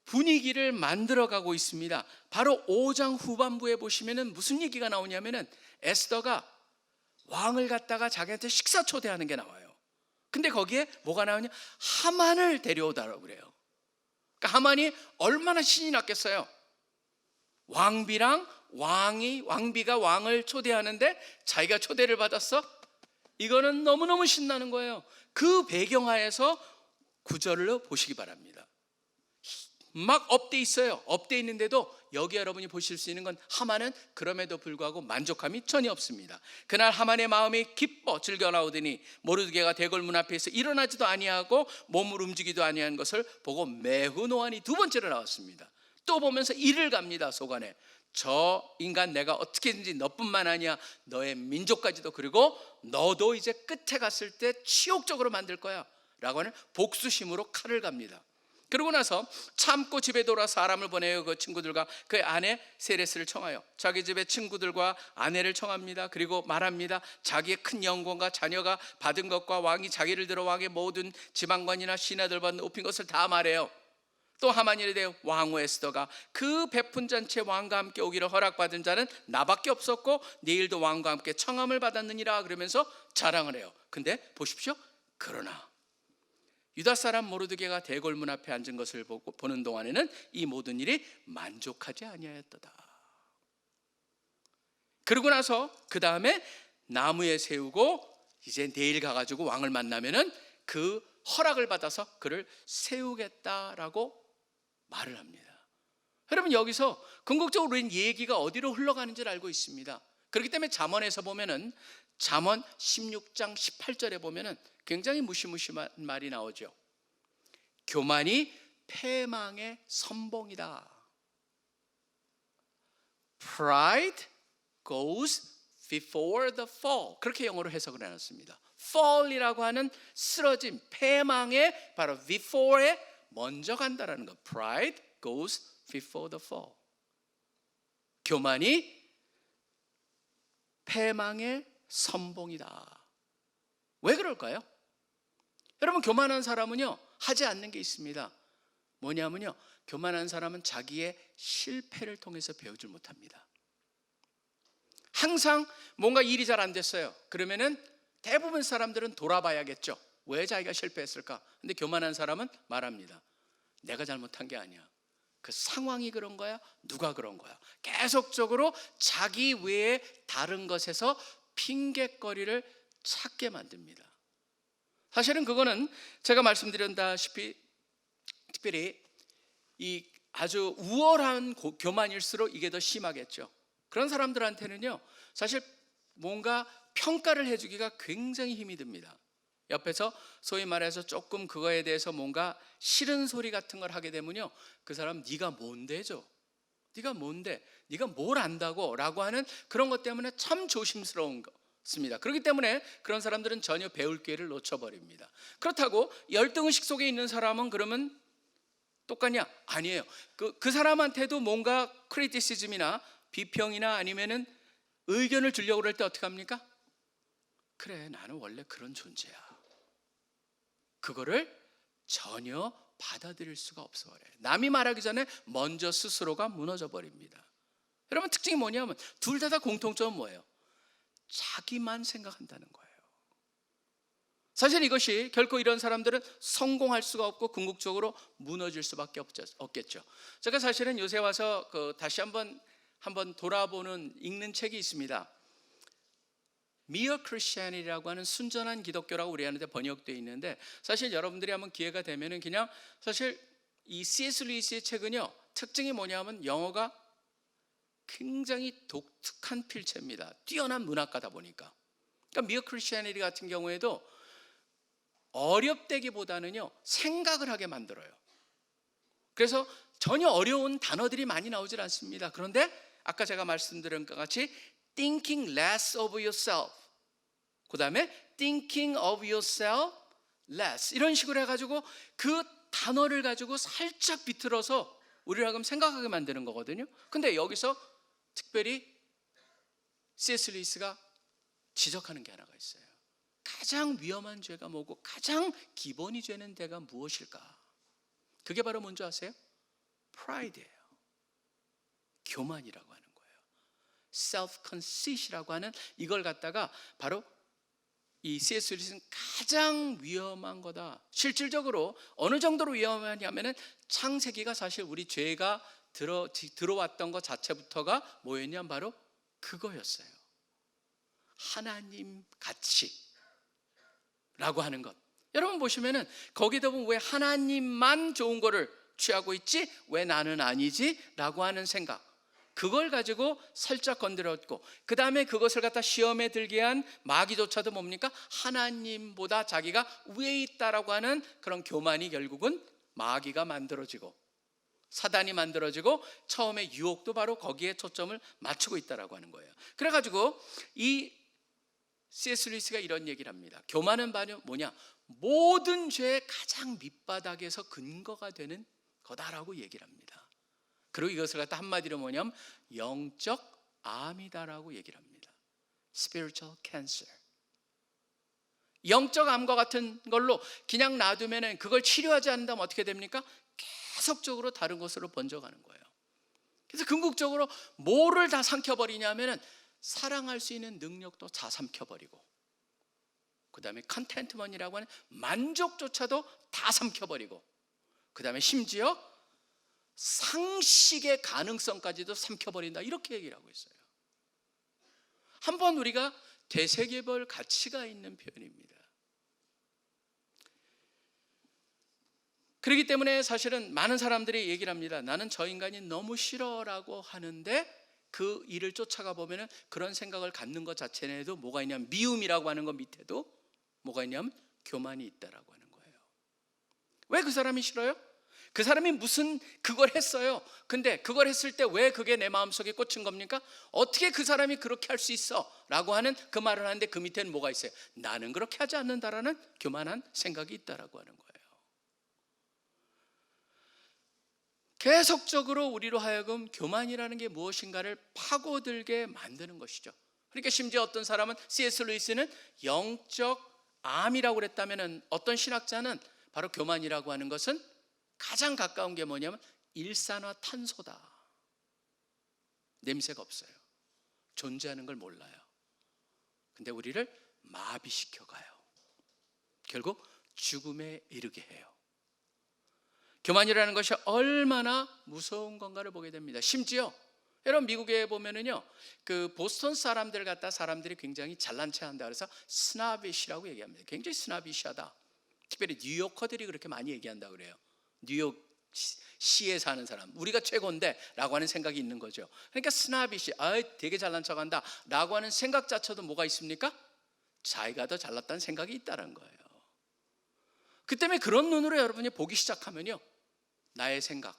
분위기를 만들어가고 있습니다. 바로 5장 후반부에 보시면은 무슨 얘기가 나오냐면은 에스더가 왕을 갖다가 자기한테 식사 초대하는 게 나와요. 근데 거기에 뭐가 나오냐? 하만을 데려오다라고 그래요. 그러니까 하만이 얼마나 신이 났겠어요. 왕비가 왕을 초대하는데 자기가 초대를 받았어? 이거는 너무너무 신나는 거예요. 그 배경하에서 구절을 보시기 바랍니다. 막 업돼 있어요. 업돼 있는데도 여기 여러분이 보실 수 있는 건, 하만은 그럼에도 불구하고 만족함이 전혀 없습니다. 그날 하만의 마음이 기뻐 즐겨 나오더니 모르드게가 대궐문 앞에서 일어나지도 아니하고 몸을 움직이도 아니한 것을 보고 매우 노하니, 두 번째로 나왔습니다. 또 보면서 이를 갑니다. 속안에 저 인간 내가 어떻게든지 너뿐만 아니야 너의 민족까지도, 그리고 너도 이제 끝에 갔을 때 치욕적으로 만들 거야 라고 하는 복수심으로 칼을 갑니다. 그러고 나서 참고 집에 돌아 사람을 보내요. 그 친구들과 그 아내 세레스를 청하여 자기 집의 친구들과 아내를 청합니다. 그리고 말합니다. 자기의 큰 영광과 자녀가 받은 것과 왕이 자기를 들어 왕의 모든 지방관이나 신하들과 높인 것을 다 말해요. 또 하만이 이르되 왕후 에스더가 그 베푼 잔치에 왕과 함께 오기를 허락받은 자는 나밖에 없었고 내일도 왕과 함께 청함을 받았느니라, 그러면서 자랑을 해요. 근데 보십시오. 그러나 유다 사람 모르드게가 대궐문 앞에 앉은 것을 보는 동안에는 이 모든 일이 만족하지 아니하였도다. 그러고 나서 그 다음에 나무에 세우고 이제 내일 가가지고 왕을 만나면은 그 허락을 받아서 그를 세우겠다라고 말을 합니다. 여러분, 여기서 궁극적으로 우리는 얘기가 어디로 흘러가는지를 알고 있습니다. 그렇기 때문에 잠언에서 보면은 잠언 16장 18절에 보면은 굉장히 무시무시한 말이 나오죠. 교만이 패망의 선봉이다. Pride goes before the fall. 그렇게 영어로 해석을 해놨습니다. fall이라고 하는 쓰러짐, 패망의 바로 before에 먼저 간다라는 것. Pride goes before the fall. 교만이 패망의 선봉이다. 왜 그럴까요? 여러분, 교만한 사람은요 하지 않는 게 있습니다. 뭐냐면요, 교만한 사람은 자기의 실패를 통해서 배우질 못합니다. 항상 뭔가 일이 잘 안 됐어요. 그러면은 대부분 사람들은 돌아봐야겠죠. 왜 자기가 실패했을까? 근데 교만한 사람은 말합니다. 내가 잘못한 게 아니야. 그 상황이 그런 거야? 누가 그런 거야? 계속적으로 자기 외에 다른 것에서 핑계거리를 찾게 만듭니다. 사실은 그거는 제가 말씀드렸다시피 특별히 이 아주 우월한 교만일수록 이게 더 심하겠죠. 그런 사람들한테는요 사실 뭔가 평가를 해주기가 굉장히 힘이 듭니다. 옆에서 소위 말해서 조금 그거에 대해서 뭔가 싫은 소리 같은 걸 하게 되면요, 그 사람 네가 뭔데죠? 네가 뭔데? 네가 뭘 안다고? 라고 하는 그런 것 때문에 참 조심스러운 것입니다. 그렇기 때문에 그런 사람들은 전혀 배울 기회를 놓쳐버립니다. 그렇다고 열등의식 속에 있는 사람은 그러면 똑같냐? 아니에요. 그 사람한테도 뭔가 크리티시즘이나 비평이나 아니면은 의견을 주려고 그럴 때 어떻게 합니까? 그래, 나는 원래 그런 존재야. 그거를 전혀 받아들일 수가 없어 버려요. 남이 말하기 전에 먼저 스스로가 무너져 버립니다. 여러분, 특징이 뭐냐면 둘 다 공통점은 뭐예요? 자기만 생각한다는 거예요. 사실 이것이 결코 이런 사람들은 성공할 수가 없고 궁극적으로 무너질 수밖에 없겠죠. 제가 사실은 요새 와서 다시 한번 돌아보는 읽는 책이 있습니다. Mere Christianity라고 하는 순전한 기독교라고 우리한테 번역되어 있는데, 사실 여러분들이 한번 기회가 되면은 그냥 사실 이 C.S. 루이스의 책은요 특징이 뭐냐면 영어가 굉장히 독특한 필체입니다. 뛰어난 문학가다 보니까. 그러니까 Mere Christianity 같은 경우에도 어렵다기보다는요 생각을 하게 만들어요. 그래서 전혀 어려운 단어들이 많이 나오질 않습니다. 그런데 아까 제가 말씀드린 것 같이 thinking less of yourself, 그 다음에 thinking of yourself less, 이런 식으로 해가지고 그 단어를 가지고 살짝 비틀어서 우리를 하여금 생각하게 만드는 거거든요. 근데 여기서 특별히 C.S. 루이스가 지적하는 게 하나가 있어요. 가장 위험한 죄가 뭐고 가장 기본이 되는 죄가 무엇일까? 그게 바로 뭔지 아세요? 프라이드예요. 교만이라고 하는 거예요. self-conceit이라고 하는 이걸 갖다가 바로 이 C.S. 루이스는 가장 위험한 거다. 실질적으로 어느 정도로 위험하냐면은 창세기가 사실 우리 죄가 들어왔던 것 자체부터가 뭐였냐면 바로 그거였어요. 하나님 같이 라고 하는 것. 여러분 보시면은 거기다 보면 왜 하나님만 좋은 거를 취하고 있지? 왜 나는 아니지? 라고 하는 생각. 그걸 가지고 살짝 건드렸고, 그 다음에 그것을 갖다 시험에 들게 한 마귀조차도 뭡니까? 하나님보다 자기가 위에 있다라고 하는 그런 교만이 결국은 마귀가 만들어지고 사단이 만들어지고 처음에 유혹도 바로 거기에 초점을 맞추고 있다라고 하는 거예요. 그래가지고 이 C.S. 루이스가 이런 얘기를 합니다. 교만은 뭐냐? 모든 죄의 가장 밑바닥에서 근거가 되는 거다라고 얘기를 합니다. 그리고 이것을 갖다 한마디로 뭐냐면 영적 암이다라고 얘기를 합니다. Spiritual cancer. 영적 암과 같은 걸로 그냥 놔두면 그걸 치료하지 않는다면 어떻게 됩니까? 계속적으로 다른 곳으로 번져가는 거예요. 그래서 궁극적으로 뭐를 다 삼켜버리냐면은 사랑할 수 있는 능력도 다 삼켜버리고, 그 다음에 컨텐트먼이라고 하는 만족조차도 다 삼켜버리고, 그 다음에 심지어 상식의 가능성까지도 삼켜버린다, 이렇게 얘기를 하고 있어요. 한번 우리가 되새겨볼 가치가 있는 표현입니다. 그렇기 때문에 사실은 많은 사람들이 얘기를 합니다. 나는 저 인간이 너무 싫어라고 하는데 그 일을 쫓아가 보면은 그런 생각을 갖는 것 자체에도 뭐가 있냐면 미움이라고 하는 것 밑에도 뭐가 있냐면 교만이 있다라고 하는 거예요. 왜 그 사람이 싫어요? 그 사람이 무슨 그걸 했어요. 근데 그걸 했을 때 왜 그게 내 마음속에 꽂힌 겁니까? 어떻게 그 사람이 그렇게 할 수 있어? 라고 하는 그 말을 하는데 그 밑에는 뭐가 있어요? 나는 그렇게 하지 않는다라는 교만한 생각이 있다라고 하는 거예요. 계속적으로 우리로 하여금 교만이라는 게 무엇인가를 파고들게 만드는 것이죠. 그러니까 심지어 어떤 사람은 C.S. 루이스는 영적 암이라고 그랬다면은 어떤 신학자는 바로 교만이라고 하는 것은 가장 가까운 게 뭐냐면 일산화탄소다. 냄새가 없어요. 존재하는 걸 몰라요. 근데 우리를 마비시켜 가요. 결국 죽음에 이르게 해요. 교만이라는 것이 얼마나 무서운 건가를 보게 됩니다. 심지어 여러분 미국에 보면은요, 그 보스턴 사람들 갖다 사람들이 굉장히 잘난 체 한다 그래서 스나비시라고 얘기합니다. 굉장히 스나비시하다. 특별히 뉴요커들이 그렇게 많이 얘기한다 그래요. 뉴욕 시에 사는 사람, 우리가 최고인데 라고 하는 생각이 있는 거죠. 그러니까 스나비시, 되게 잘난 척한다 라고 하는 생각 자체도 뭐가 있습니까? 자기가 더 잘났다는 생각이 있다는 거예요. 그 때문에 그런 눈으로 여러분이 보기 시작하면요, 나의 생각,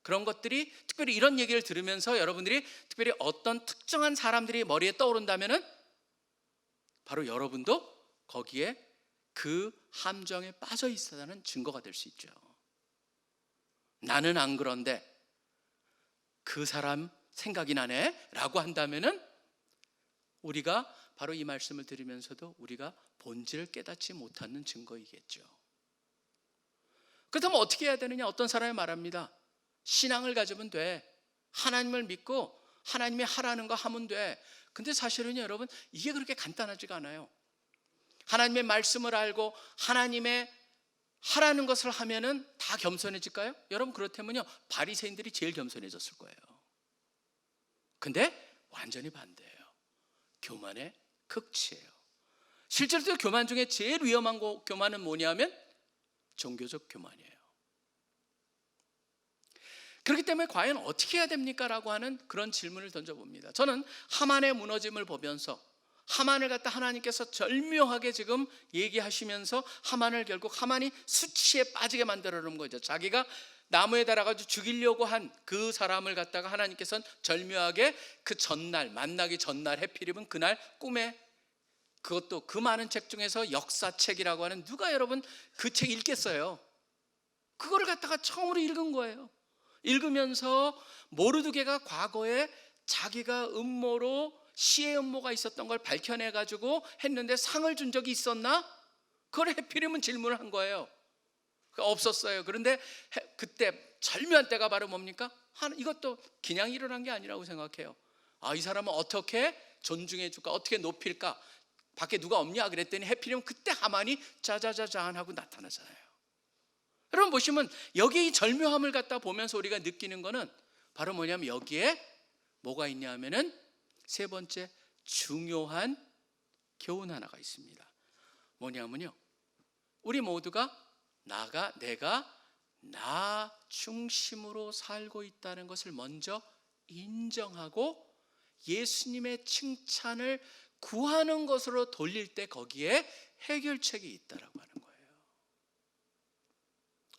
그런 것들이, 특별히 이런 얘기를 들으면서 여러분들이 특별히 어떤 특정한 사람들이 머리에 떠오른다면은 바로 여러분도 거기에 그 함정에 빠져 있어야하는 증거가 될 수 있죠. 나는 안 그런데 그 사람 생각이 나네 라고 한다면은 우리가 바로 이 말씀을 들으면서도 우리가 본질을 깨닫지 못하는 증거이겠죠. 그렇다면 어떻게 해야 되느냐? 어떤 사람이 말합니다. 신앙을 가지면 돼. 하나님을 믿고 하나님이 하라는 거 하면 돼. 근데 사실은요, 여러분, 이게 그렇게 간단하지가 않아요. 하나님의 말씀을 알고 하나님의 하라는 것을 하면은 다 겸손해질까요? 여러분, 그렇다면요, 바리새인들이 제일 겸손해졌을 거예요. 근데 완전히 반대예요. 교만의 극치예요. 실제로 교만 중에 제일 위험한 교만은 뭐냐면 종교적 교만이에요. 그렇기 때문에 과연 어떻게 해야 됩니까? 라고 하는 그런 질문을 던져봅니다. 저는 하만의 무너짐을 보면서 하만을 갖다 하나님께서 절묘하게 지금 얘기하시면서 하만을 결국 하만이 수치에 빠지게 만들어 놓은 거죠. 자기가 나무에 달아가지고 죽이려고 한 그 사람을 갖다가 하나님께서는 절묘하게 그 전날, 만나기 전날, 해필이면 그날 꿈에, 그것도 그 많은 책 중에서 역사책이라고 하는, 누가 여러분 그 책 읽겠어요? 그거를 갖다가 처음으로 읽은 거예요. 읽으면서 모르드게가 과거에 자기가 음모로 시의 음모가 있었던 걸 밝혀내가지고 했는데 상을 준 적이 있었나? 그걸 해필이면 질문을 한 거예요. 없었어요. 그런데 그때 절묘한 때가 바로 뭡니까? 이것도 그냥 일어난 게 아니라고 생각해요. 이 사람은 어떻게 존중해 줄까? 어떻게 높일까? 밖에 누가 없냐? 그랬더니 해필이면 그때 하만이 짜자자잔 하고 나타나잖아요. 여러분 보시면 여기 이 절묘함을 갖다 보면서 우리가 느끼는 거는 바로 뭐냐면 여기에 뭐가 있냐 하면은 세 번째 중요한 교훈 하나가 있습니다. 뭐냐면요, 우리 모두가 내가 나 중심으로 살고 있다는 것을 먼저 인정하고 예수님의 칭찬을 구하는 것으로 돌릴 때 거기에 해결책이 있다라고 하는 거예요.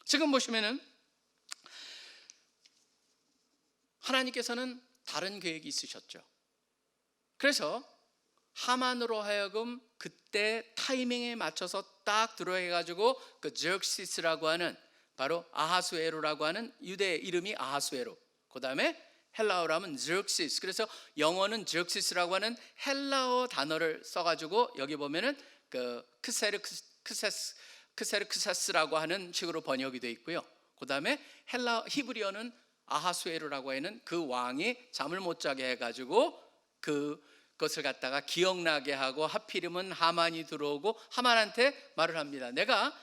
지금 보시면은 하나님께서는 다른 계획이 있으셨죠. 그래서 하만으로 하여금 그때 타이밍에 맞춰서 딱 들어해가지고 그 적시스라고 하는, 바로 아하수에로라고 하는 유대 이름이 아하수에로, 그 다음에 헬라어로 하면 적시스, 그래서 영어는 적시스라고 하는 헬라어 단어를 써가지고 여기 보면은 그 크세르크사스라고 하는 식으로 번역이 되어 있고요. 그 다음에 히브리어는 아하수에로라고 하는 그 왕이 잠을 못 자게 해가지고 그것을 갖다가 기억나게 하고 하필이면 하만이 들어오고 하만한테 말을 합니다. 내가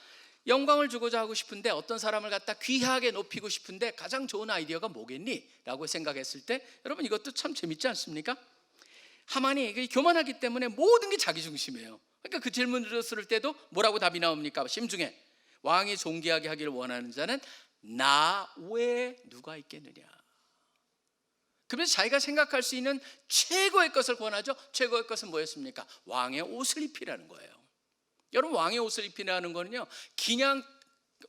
영광을 주고자 하고 싶은데, 어떤 사람을 갖다 귀하게 높이고 싶은데 가장 좋은 아이디어가 뭐겠니? 라고 생각했을 때 여러분 이것도 참 재밌지 않습니까? 하만이 교만하기 때문에 모든 게 자기 중심이에요. 그러니까 그 질문을 들었을 때도 뭐라고 답이 나옵니까? 심중에 왕이 존귀하게 하기를 원하는 자는 나 외에 누가 있겠느냐. 그래서 자기가 생각할 수 있는 최고의 것을 권하죠. 최고의 것은 뭐였습니까? 왕의 옷을 입히라는 거예요. 여러분, 왕의 옷을 입히라는 거는요, 그냥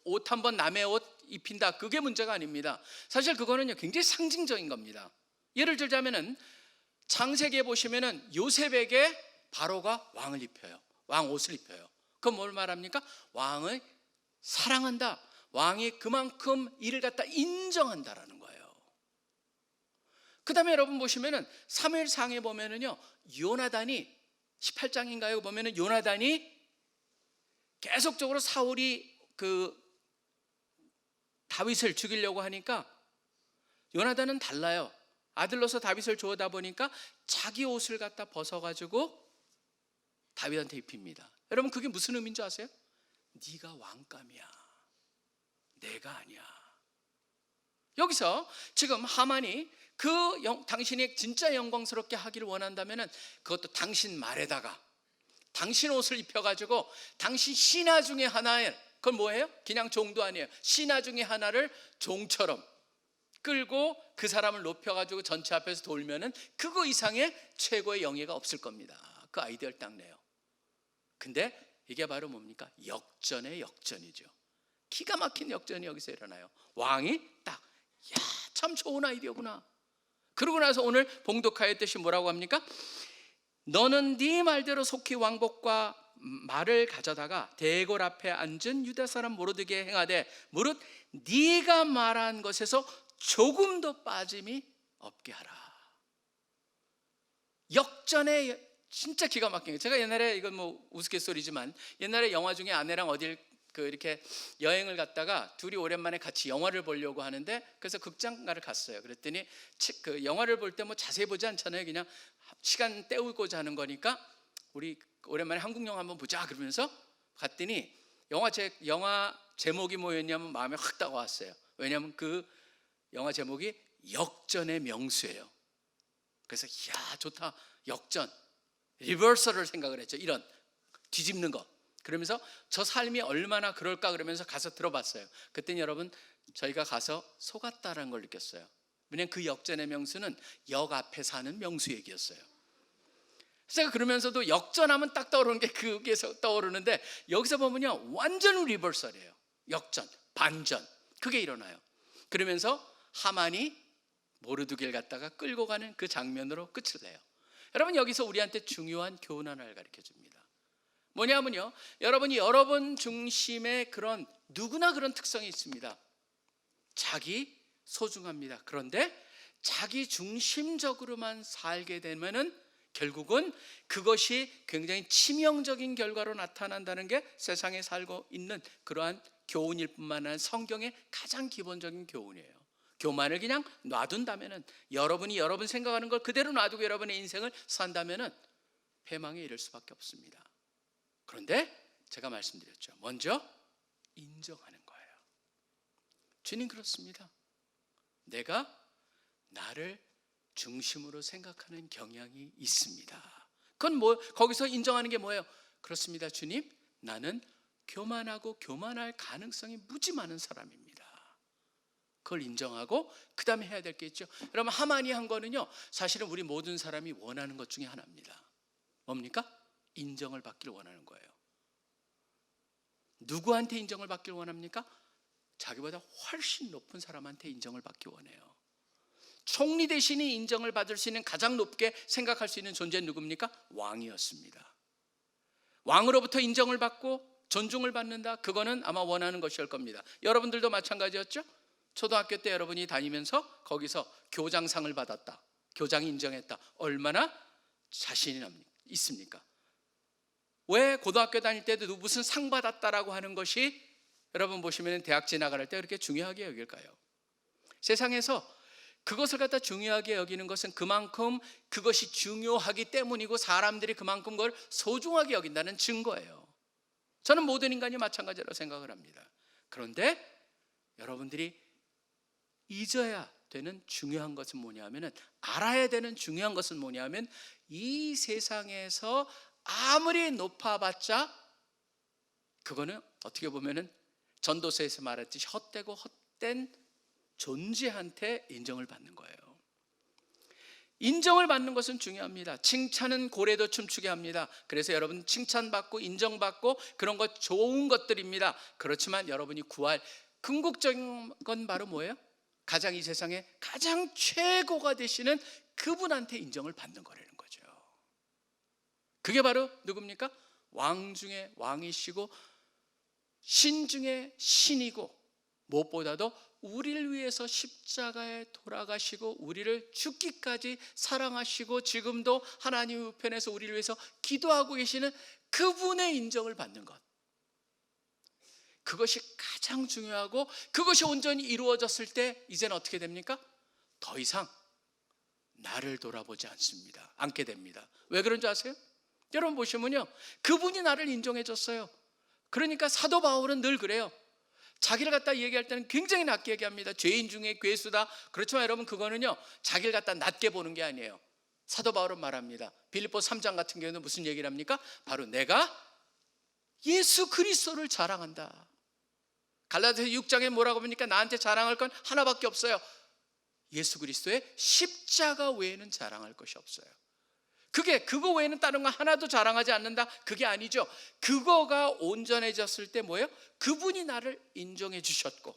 옷 한번 남의 옷 입힌다, 그게 문제가 아닙니다. 사실 그거는요 굉장히 상징적인 겁니다. 예를 들자면은 창세기에 보시면은 요셉에게 바로가 왕을 입혀요. 왕 옷을 입혀요. 그건 뭘 말합니까? 왕을 사랑한다. 왕이 그만큼 이를 갖다 인정한다라는 거예요. 그 다음에 여러분 보시면은 사무엘상에 보면은요, 요나단이 18장인가요? 보면은 요나단이 계속적으로 사울이 그 다윗을 죽이려고 하니까 요나단은 달라요. 아들로서 다윗을 좋아하다 보니까 자기 옷을 갖다 벗어가지고 다윗한테 입힙니다. 여러분 그게 무슨 의미인 줄 아세요? 네가 왕감이야, 내가 아니야. 여기서 지금 하만이 당신이 진짜 영광스럽게 하기를 원한다면 그것도 당신 말에다가 당신 옷을 입혀가지고 당신 신하 중에 하나에, 그건 뭐예요? 그냥 종도 아니에요. 신하 중에 하나를 종처럼 끌고 그 사람을 높여가지고 전체 앞에서 돌면은 그거 이상의 최고의 영예가 없을 겁니다. 그 아이디어를 딱 내요. 근데 이게 바로 뭡니까? 역전의 역전이죠. 기가 막힌 역전이 여기서 일어나요. 왕이 딱, 야, 참 좋은 아이디어구나. 그러고 나서 오늘 봉독하였듯이 뭐라고 합니까? 너는 네 말대로 속히 왕복과 말을 가져다가 대궐 앞에 앉은 유다 사람 모르드게 행하되 무릇 네가 말한 것에서 조금도 빠짐이 없게 하라. 역전의 진짜 기가 막힌 거예요. 제가 옛날에, 이건 뭐 우스갯소리지만 옛날에 영화 중에 아내랑 어딜 이렇게 여행을 갔다가 둘이 오랜만에 같이 영화를 보려고 하는데, 그래서 극장가를 갔어요. 그랬더니 그 영화를 볼 때 뭐 자세히 보지 않잖아요. 그냥 시간 때우고자 하는 거니까 우리 오랜만에 한국 영화 한번 보자 그러면서 갔더니 영화 제목이 뭐였냐면 마음에 확 다가왔어요. 왜냐하면 그 영화 제목이 역전의 명수예요. 그래서 이야 좋다, 역전, 리버설을 생각을 했죠. 이런 뒤집는 거. 그러면서 저 삶이 얼마나 그럴까 그러면서 가서 들어봤어요. 그때는 여러분 저희가 가서 속았다라는 걸 느꼈어요. 왜냐하면 그 역전의 명수는 역 앞에 사는 명수 얘기였어요. 제가 그러면서도 역전하면 딱 떠오르는 게 그게 떠오르는데, 여기서 보면요 완전 리버설이에요. 역전, 반전, 그게 일어나요. 그러면서 하만이 모르드게를 갖다가 끌고 가는 그 장면으로 끝을 내요. 여러분 여기서 우리한테 중요한 교훈 하나를 가르쳐 줍니다. 뭐냐면요, 여러분이 여러분 중심의 그런, 누구나 그런 특성이 있습니다. 자기 소중합니다. 그런데 자기 중심적으로만 살게 되면은 결국은 그것이 굉장히 치명적인 결과로 나타난다는 게 세상에 살고 있는 그러한 교훈일 뿐만 아니라 성경의 가장 기본적인 교훈이에요. 교만을 그냥 놔둔다면은, 여러분이 여러분 생각하는 걸 그대로 놔두고 여러분의 인생을 산다면은 패망에 이를 수밖에 없습니다. 그런데 제가 말씀드렸죠. 먼저 인정하는 거예요. 주님 그렇습니다. 내가 나를 중심으로 생각하는 경향이 있습니다. 그건 뭐, 거기서 인정하는 게 뭐예요? 그렇습니다 주님, 나는 교만하고 교만할 가능성이 무지 많은 사람입니다. 그걸 인정하고 그 다음에 해야 될 게 있죠. 여러분 하만이 한 거는요 사실은 우리 모든 사람이 원하는 것 중에 하나입니다. 뭡니까? 인정을 받기를 원하는 거예요. 누구한테 인정을 받기를 원합니까? 자기보다 훨씬 높은 사람한테 인정을 받기 원해요. 총리 대신이 인정을 받을 수 있는 가장 높게 생각할 수 있는 존재는 누굽니까? 왕이었습니다. 왕으로부터 인정을 받고 존중을 받는다, 그거는 아마 원하는 것일 겁니다. 여러분들도 마찬가지였죠? 초등학교 때 여러분이 다니면서 거기서 교장상을 받았다, 교장이 인정했다, 얼마나 자신이 있습니까? 왜 고등학교 다닐 때도 무슨 상 받았다라고 하는 것이 여러분 보시면 대학 지나갈 때 그렇게 중요하게 여길까요? 세상에서 그것을 갖다 중요하게 여기는 것은 그만큼 그것이 중요하기 때문이고 사람들이 그만큼 그걸 소중하게 여긴다는 증거예요. 저는 모든 인간이 마찬가지라고 생각을 합니다. 그런데 여러분들이 잊어야 되는 중요한 것은 뭐냐면은, 알아야 되는 중요한 것은 뭐냐면, 이 세상에서 아무리 높아봤자 그거는 어떻게 보면은 전도서에서 말했듯이 헛되고 헛된 존재한테 인정을 받는 거예요. 인정을 받는 것은 중요합니다. 칭찬은 고래도 춤추게 합니다. 그래서 여러분 칭찬받고 인정받고 그런 것 좋은 것들입니다. 그렇지만 여러분이 구할 궁극적인 건 바로 뭐예요? 가장 이 세상에 가장 최고가 되시는 그분한테 인정을 받는 거라는 거죠. 그게 바로 누굽니까? 왕 중에 왕이시고 신 중에 신이고, 무엇보다도 우리를 위해서 십자가에 돌아가시고 우리를 죽기까지 사랑하시고 지금도 하나님 우편에서 우리를 위해서 기도하고 계시는 그분의 인정을 받는 것, 그것이 가장 중요하고 그것이 온전히 이루어졌을 때 이제는 어떻게 됩니까? 더 이상 나를 돌아보지 않게 됩니다. 왜 그런 줄 아세요? 여러분 보시면요, 그분이 나를 인정해 줬어요. 그러니까 사도 바울은 늘 그래요. 자기를 갖다 얘기할 때는 굉장히 낮게 얘기합니다. 죄인 중에 괴수다. 그렇지만 여러분, 그거는요 자기를 갖다 낮게 보는 게 아니에요. 사도 바울은 말합니다. 빌립보 3장 같은 경우는 무슨 얘기를 합니까? 바로 내가 예수 그리스도를 자랑한다. 갈라디아서 6장에 뭐라고 합니까? 나한테 자랑할 건 하나밖에 없어요. 예수 그리스도의 십자가 외에는 자랑할 것이 없어요. 그거 외에는 다른 거 하나도 자랑하지 않는다? 그게 아니죠. 그거가 온전해졌을 때 뭐예요? 그분이 나를 인정해 주셨고,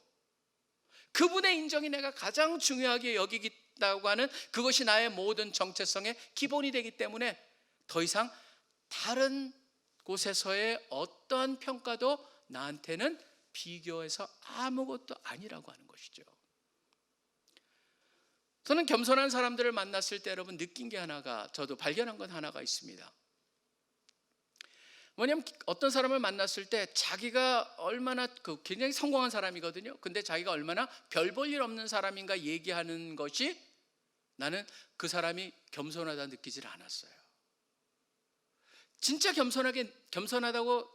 그분의 인정이 내가 가장 중요하게 여기겠다고 하는 그것이 나의 모든 정체성의 기본이 되기 때문에 더 이상 다른 곳에서의 어떠한 평가도 나한테는 비교해서 아무것도 아니라고 하는 것이죠. 저는 겸손한 사람들을 만났을 때 여러분 느낀 게 하나가, 저도 발견한 건 하나가 있습니다. 뭐냐면 어떤 사람을 만났을 때 자기가 얼마나 굉장히 성공한 사람이거든요. 근데 자기가 얼마나 별 볼 일 없는 사람인가 얘기하는 것이, 나는 그 사람이 겸손하다 느끼질 않았어요. 진짜 겸손하다고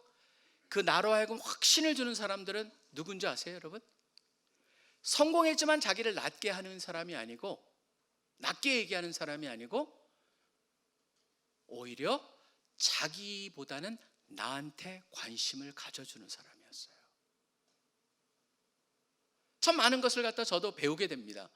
그 나로 하여금 확신을 주는 사람들은 누군지 아세요, 여러분? 성공했지만 자기를 낮게 하는 사람이 아니고, 낮게 얘기하는 사람이 아니고, 오히려 자기보다는 나한테 관심을 가져주는 사람이었어요. 참 많은 것을 갖다 저도 배우게 됩니다.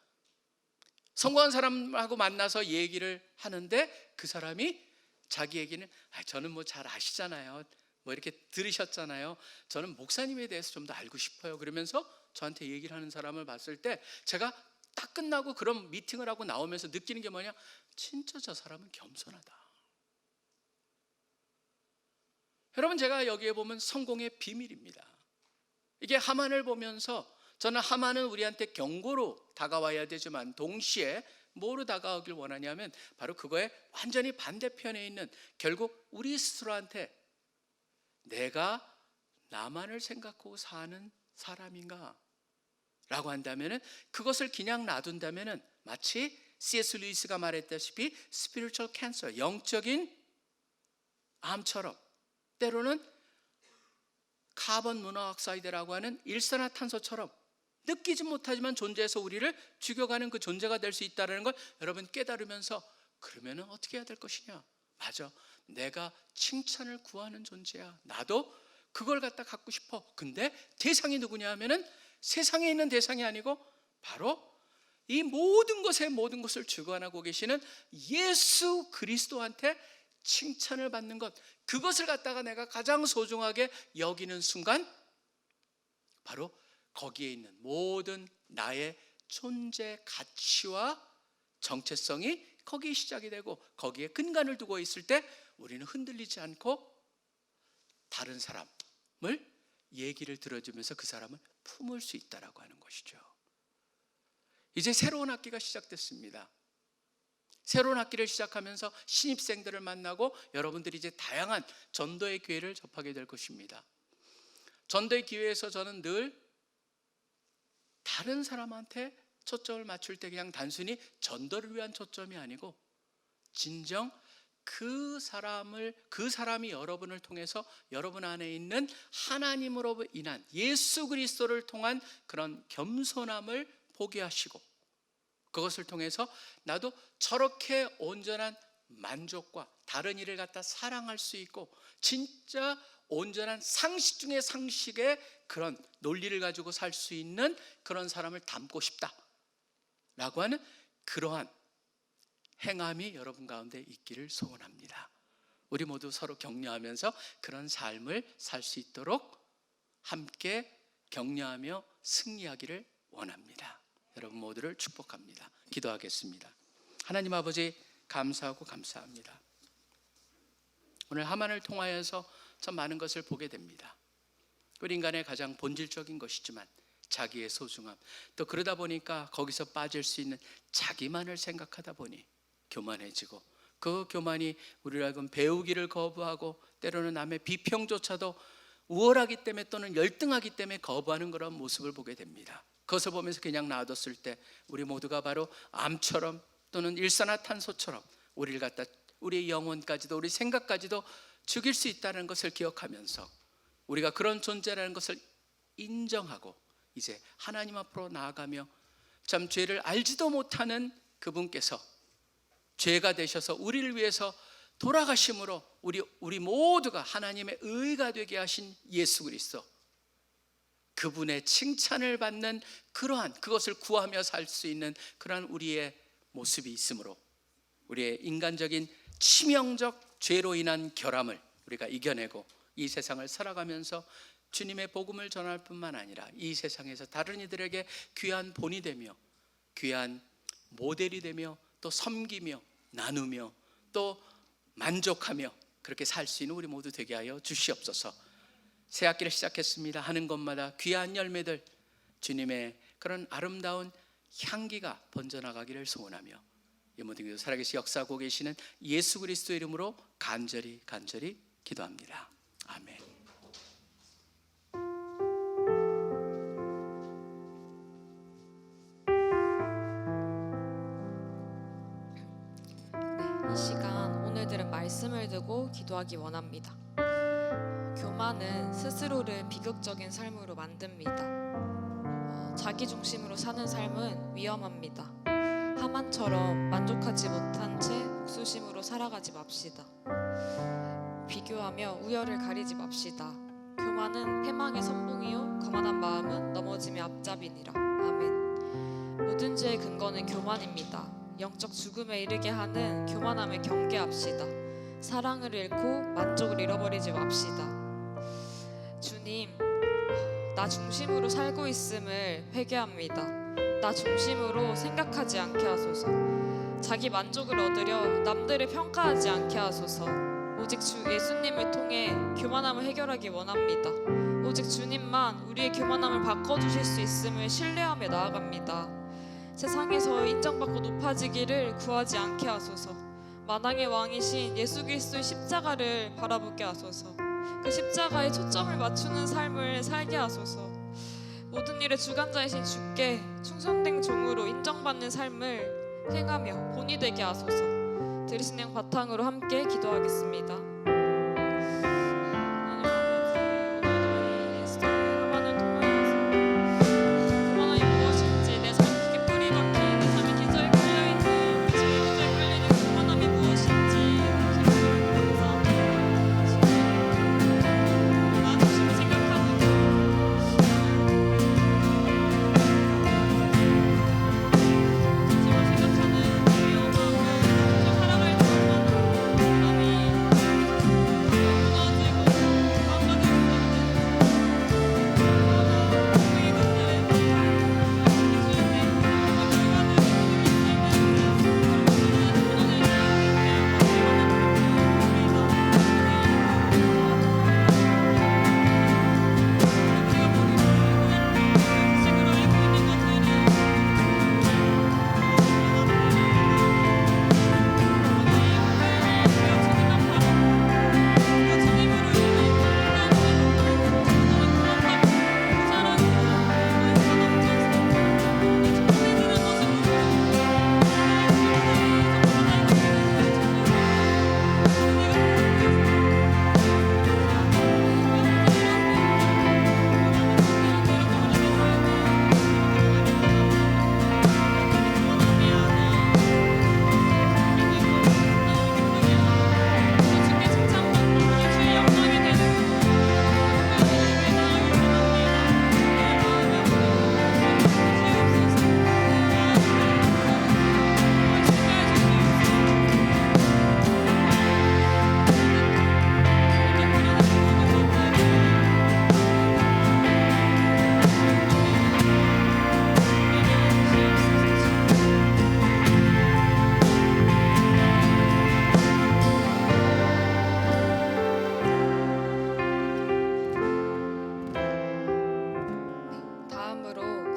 성공한 사람하고 만나서 얘기를 하는데 그 사람이 자기 얘기는 저는 뭐 잘 아시잖아요, 뭐 이렇게 들으셨잖아요, 저는 목사님에 대해서 좀 더 알고 싶어요, 그러면서 저한테 얘기를 하는 사람을 봤을 때 제가 딱 끝나고 그런 미팅을 하고 나오면서 느끼는 게 뭐냐, 진짜 저 사람은 겸손하다. 여러분, 제가 여기에 보면 성공의 비밀입니다. 이게 하만을 보면서 저는 하만은 우리한테 경고로 다가와야 되지만 동시에 뭐로 다가오길 원하냐면 바로 그거에 완전히 반대편에 있는, 결국 우리 스스로한테 내가 나만을 생각하고 사는 사람인가 라고 한다면은, 그것을 그냥 놔둔다면은 마치 C.S. 루이스가 말했다시피 스피리추얼 캔서, 영적인 암처럼, 때로는 카본 모노옥사이드라고 하는 일산화탄소처럼 느끼지 못하지만 존재해서 우리를 죽여가는 그 존재가 될 수 있다는 걸 여러분 깨달으면서, 그러면 어떻게 해야 될 것이냐? 맞아, 내가 칭찬을 구하는 존재야. 나도 그걸 갖다 갖고 싶어. 근데 대상이 누구냐 하면은 세상에 있는 대상이 아니고 바로 이 모든 것을 주관하고 계시는 예수 그리스도한테 칭찬을 받는 것, 그것을 갖다가 내가 가장 소중하게 여기는 순간 바로 거기에 있는 모든 나의 존재 가치와 정체성이 거기에 시작이 되고 거기에 근간을 두고 있을 때 우리는 흔들리지 않고 다른 사람을 얘기를 들어주면서 그 사람을 품을 수 있다라고 하는 것이죠. 이제 새로운 학기가 시작됐습니다. 새로운 학기를 시작하면서 신입생들을 만나고 여러분들이 이제 다양한 전도의 기회를 접하게 될 것입니다. 전도의 기회에서 저는 늘 다른 사람한테 초점을 맞출 때 그냥 단순히 전도를 위한 초점이 아니고 진정 그 사람이 여러분을 통해서 여러분 안에 있는 하나님으로 인한 예수 그리스도를 통한 그런 겸손함을 보게 하시고, 그것을 통해서 나도 저렇게 온전한 만족과 다른 일을 갖다 사랑할 수 있고 진짜 온전한 상식 중의 상식의 그런 논리를 가지고 살 수 있는 그런 사람을 닮고 싶다라고 하는 그러한 행함이 여러분 가운데 있기를 소원합니다. 우리 모두 서로 격려하면서 그런 삶을 살 수 있도록 함께 격려하며 승리하기를 원합니다. 여러분 모두를 축복합니다. 기도하겠습니다. 하나님 아버지, 감사하고 감사합니다. 오늘 하만을 통하여서 참 많은 것을 보게 됩니다. 우리 인간의 가장 본질적인 것이지만 자기의 소중함, 또 그러다 보니까 거기서 빠질 수 있는 자기만을 생각하다 보니 교만해지고, 그 교만이 우리를 하여금 배우기를 거부하고 때로는 남의 비평조차도 우월하기 때문에 또는 열등하기 때문에 거부하는 그런 모습을 보게 됩니다. 그것을 보면서 그냥 놔뒀을 때 우리 모두가 바로 암처럼 또는 일산화탄소처럼 우리를 갖다 우리의 영혼까지도 우리 생각까지도 죽일 수 있다는 것을 기억하면서 우리가 그런 존재라는 것을 인정하고 이제 하나님 앞으로 나아가며 참 죄를 알지도 못하는 그분께서 죄가 되셔서 우리를 위해서 돌아가심으로 우리 모두가 하나님의 의가 되게 하신 예수 그리스도, 그분의 칭찬을 받는 그러한 그것을 구하며 살 수 있는 그러한 우리의 모습이 있으므로 우리의 인간적인 치명적 죄로 인한 결함을 우리가 이겨내고 이 세상을 살아가면서 주님의 복음을 전할 뿐만 아니라 이 세상에서 다른 이들에게 귀한 본이 되며 귀한 모델이 되며 또 섬기며 나누며 또 만족하며 그렇게 살 수 있는 우리 모두 되게 하여 주시옵소서. 새 학기를 시작했습니다. 하는 곳마다 귀한 열매들, 주님의 그런 아름다운 향기가 번져나가기를 소원하며 이 모든 것을 살아계시 역사하고 계시는 예수 그리스도 이름으로 간절히 기도합니다. 아멘. 이 시간 오늘 들은 말씀을 두고 기도하기 원합니다. 교만은 스스로를 비극적인 삶으로 만듭니다. 자기 중심으로 사는 삶은 위험합니다. 하만처럼 만족하지 못한 채 복수심으로 살아가지 맙시다. 비교하며 우열을 가리지 맙시다. 교만은 패망의 선봉이요 거만한 마음은 넘어짐의 앞잡이니라. 아멘. 모든 죄의 근거는 교만입니다. 영적 죽음에 이르게 하는 교만함을 경계합시다. 사랑을 잃고 만족을 잃어버리지 맙시다. 주님, 나 중심으로 살고 있음을 회개합니다. 나 중심으로 생각하지 않게 하소서. 자기 만족을 얻으려 남들을 평가하지 않게 하소서. 오직 주 예수님을 통해 교만함을 해결하기 원합니다. 오직 주님만 우리의 교만함을 바꿔주실 수 있음을 신뢰하며 나아갑니다. 세상에서 인정받고 높아지기를 구하지 않게 하소서. 만왕의 왕이신 예수 그리스도의 십자가를 바라보게 하소서. 그 십자가에 초점을 맞추는 삶을 살게 하소서. 모든 일의 주관자이신 주께 충성된 종으로 인정받는 삶을 행하며 본이 되게 하소서. 들으신 내용 바탕으로 함께 기도하겠습니다.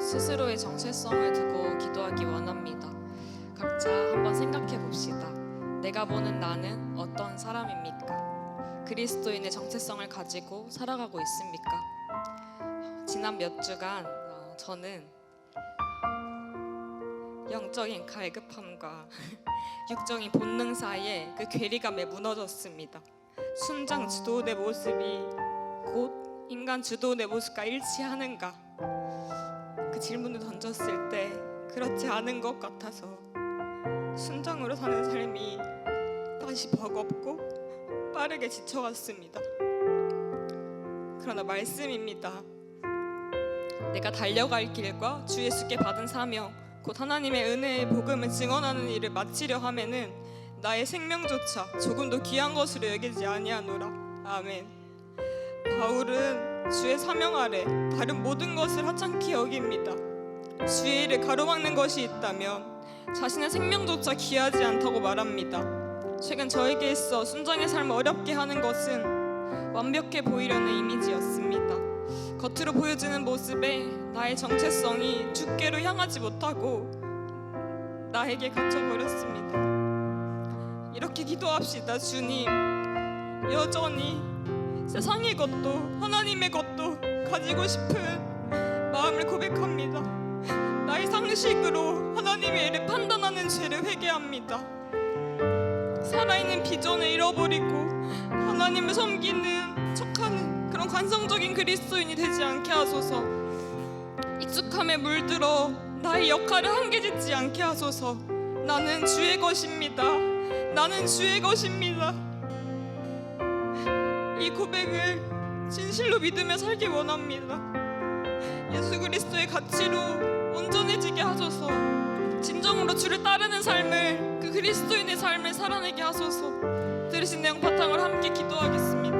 스스로의 정체성을 두고 기도하기 원합니다. 각자 한번 생각해 봅시다. 내가 보는 나는 어떤 사람입니까? 그리스도인의 정체성을 가지고 살아가고 있습니까? 지난 몇 주간 저는 영적인 갈급함과 육적인 본능 사이에 그 괴리감에 무너졌습니다. 순장 주도의 모습이 곧 인간 주도의 모습과 일치하는가? 그 질문을 던졌을 때 그렇지 않은 것 같아서 순장으로 사는 삶이 다시 버겁고 빠르게 지쳐갔습니다. 그러나 말씀입니다. 내가 달려갈 길과 주 예수께 받은 사명 곧 하나님의 은혜의 복음을 증언하는 일을 마치려 하면은 나의 생명조차 조금도 귀한 것으로 여기지 아니하노라. 아멘. 바울은 주의 사명 아래 다른 모든 것을 하찮게 여깁니다. 주의 일을 가로막는 것이 있다면 자신의 생명조차 귀하지 않다고 말합니다. 최근 저에게 있어 순장의 삶을 어렵게 하는 것은 완벽해 보이려는 이미지였습니다. 겉으로 보여지는 모습에 나의 정체성이 주께로 향하지 못하고 나에게 갇혀버렸습니다. 이렇게 기도합시다. 주님, 여전히 세상의 것도 하나님의 것도 가지고 싶은 마음을 고백합니다. 나의 상식으로 하나님의 일을 판단하는 죄를 회개합니다. 살아있는 비전을 잃어버리고 하나님을 섬기는 척하는 그런 관성적인 그리스도인이 되지 않게 하소서. 익숙함에 물들어 나의 역할을 한계짓지 않게 하소서. 나는 주의 것입니다. 나는 주의 것입니다. 이 고백을 진실로 믿으며 살기 원합니다. 예수 그리스도의 가치로 온전해지게 하소서. 진정으로 주를 따르는 삶을, 그 그리스도인의 삶을 살아내게 하소서. 들으신 내용 바탕으로 함께 기도하겠습니다.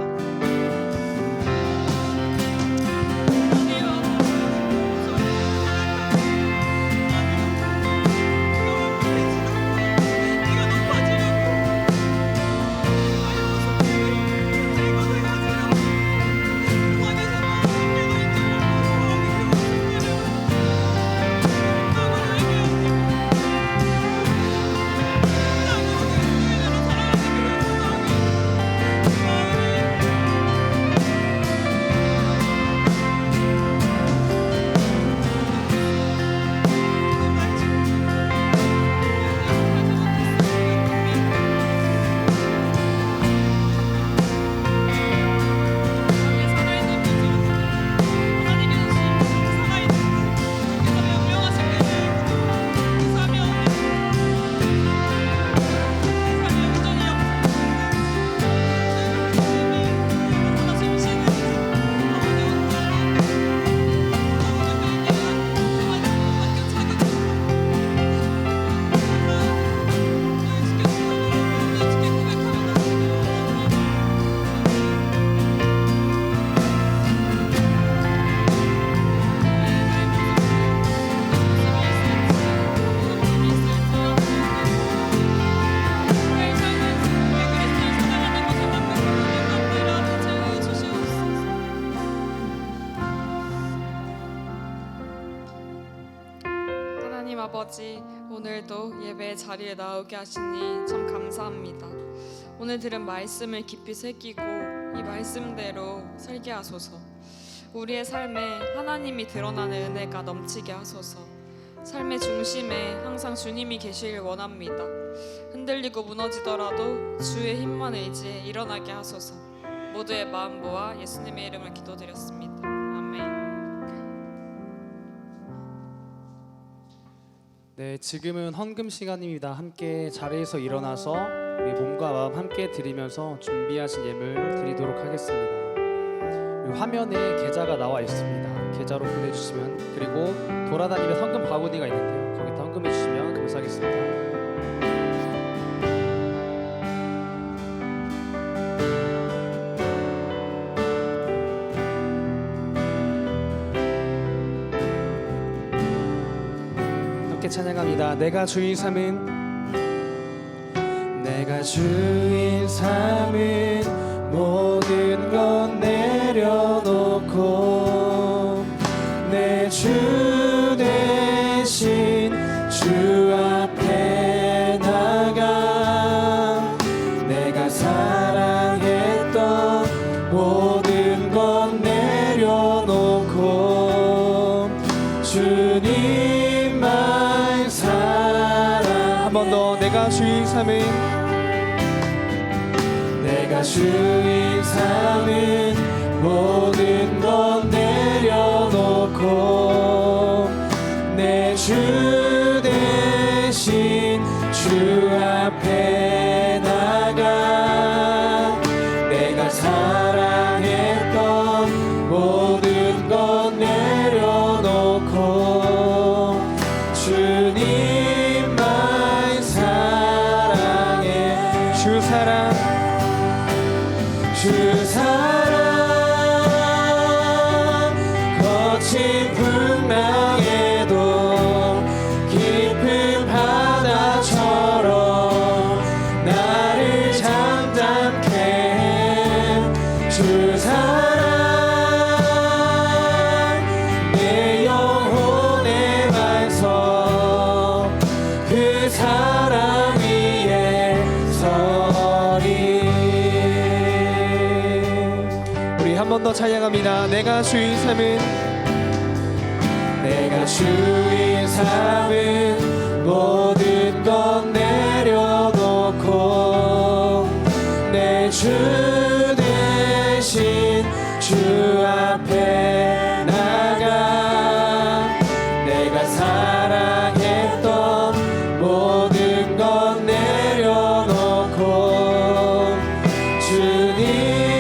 아버지, 오늘도 예배의 자리에 나오게 하시니 참 감사합니다. 오늘 들은 말씀을 깊이 새기고 이 말씀대로 살게 하소서. 우리의 삶에 하나님이 드러나는 은혜가 넘치게 하소서. 삶의 중심에 항상 주님이 계시길 원합니다. 흔들리고 무너지더라도 주의 힘만 의지해 일어나게 하소서. 모두의 마음 모아 예수님의 이름을 기도드렸습니다. 아멘. 네, 지금은 헌금 시간입니다. 함께 자리에서 일어나서 우리 몸과 마음 함께 드리면서 준비하신 예물 드리도록 하겠습니다. 화면에 계좌가 나와 있습니다. 계좌로 보내주시면, 그리고 돌아다니며 헌금 바구니가 있는데요, 거기다 헌금해 주시면 감사하겠습니다. 찬양합니다. 내가 주인 삼은, 내가 주인 삼은 모든 것 내려놓고 내 주 대신 주 앞에 나가 내가 사랑했던 내가 주인 삼은 내가 주인 삼은 모든 것 내려놓고 내 주 대신 주 앞에 나가 내가 사랑했던 모든 것 내려놓고 주님만 사랑해 주 사랑 주 사랑 거친 풍랑에도 깊은 바다처럼 나를 잠잠케 해 주 사랑 내 영혼의 반석 그 사랑 위에 서리 우리 한 번 더 찬양합니다. 내가 주인 삼은 내가 주인 삼은 모든 것 내려놓고 내 주 대신 주 앞에 나가 내가 사랑했던 모든 것 내려놓고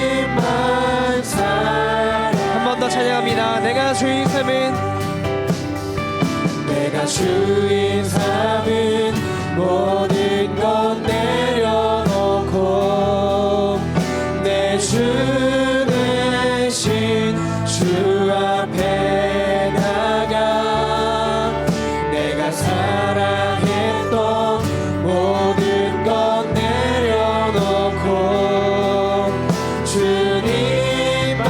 주님만 사랑 한 번 더 찬양합니다. 내가 주인 삼은 내가 주인 삼은 모든 것 내려놓고 내 주 대신 주 앞에 나가 내가 사랑했던 모든 것 내려놓고 주님만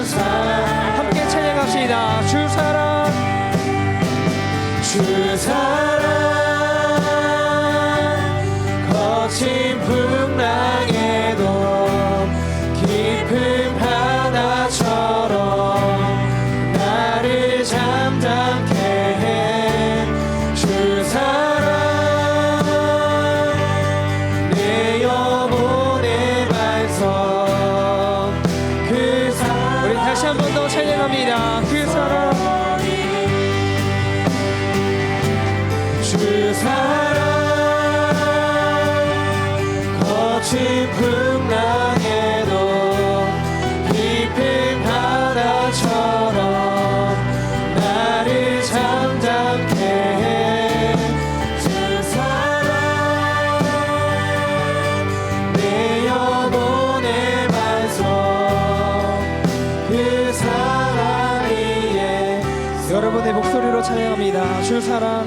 사랑 함께 찬양합시다. 주 사랑 주 사랑 거친 풍랑에도 깊은 바다처럼 나를 잠잠케 해 주 사랑 내 영혼의 반석 그 사랑 우리 다시 한 번 더 찬양합니다. 그 사랑 주 사랑 거친 풍랑에도 깊은 바다처럼 나를 잠잠케 해 주 사랑 내 영혼의 반석 그 사랑 위에 여러분의 목소리로 찬양합니다. 주 사랑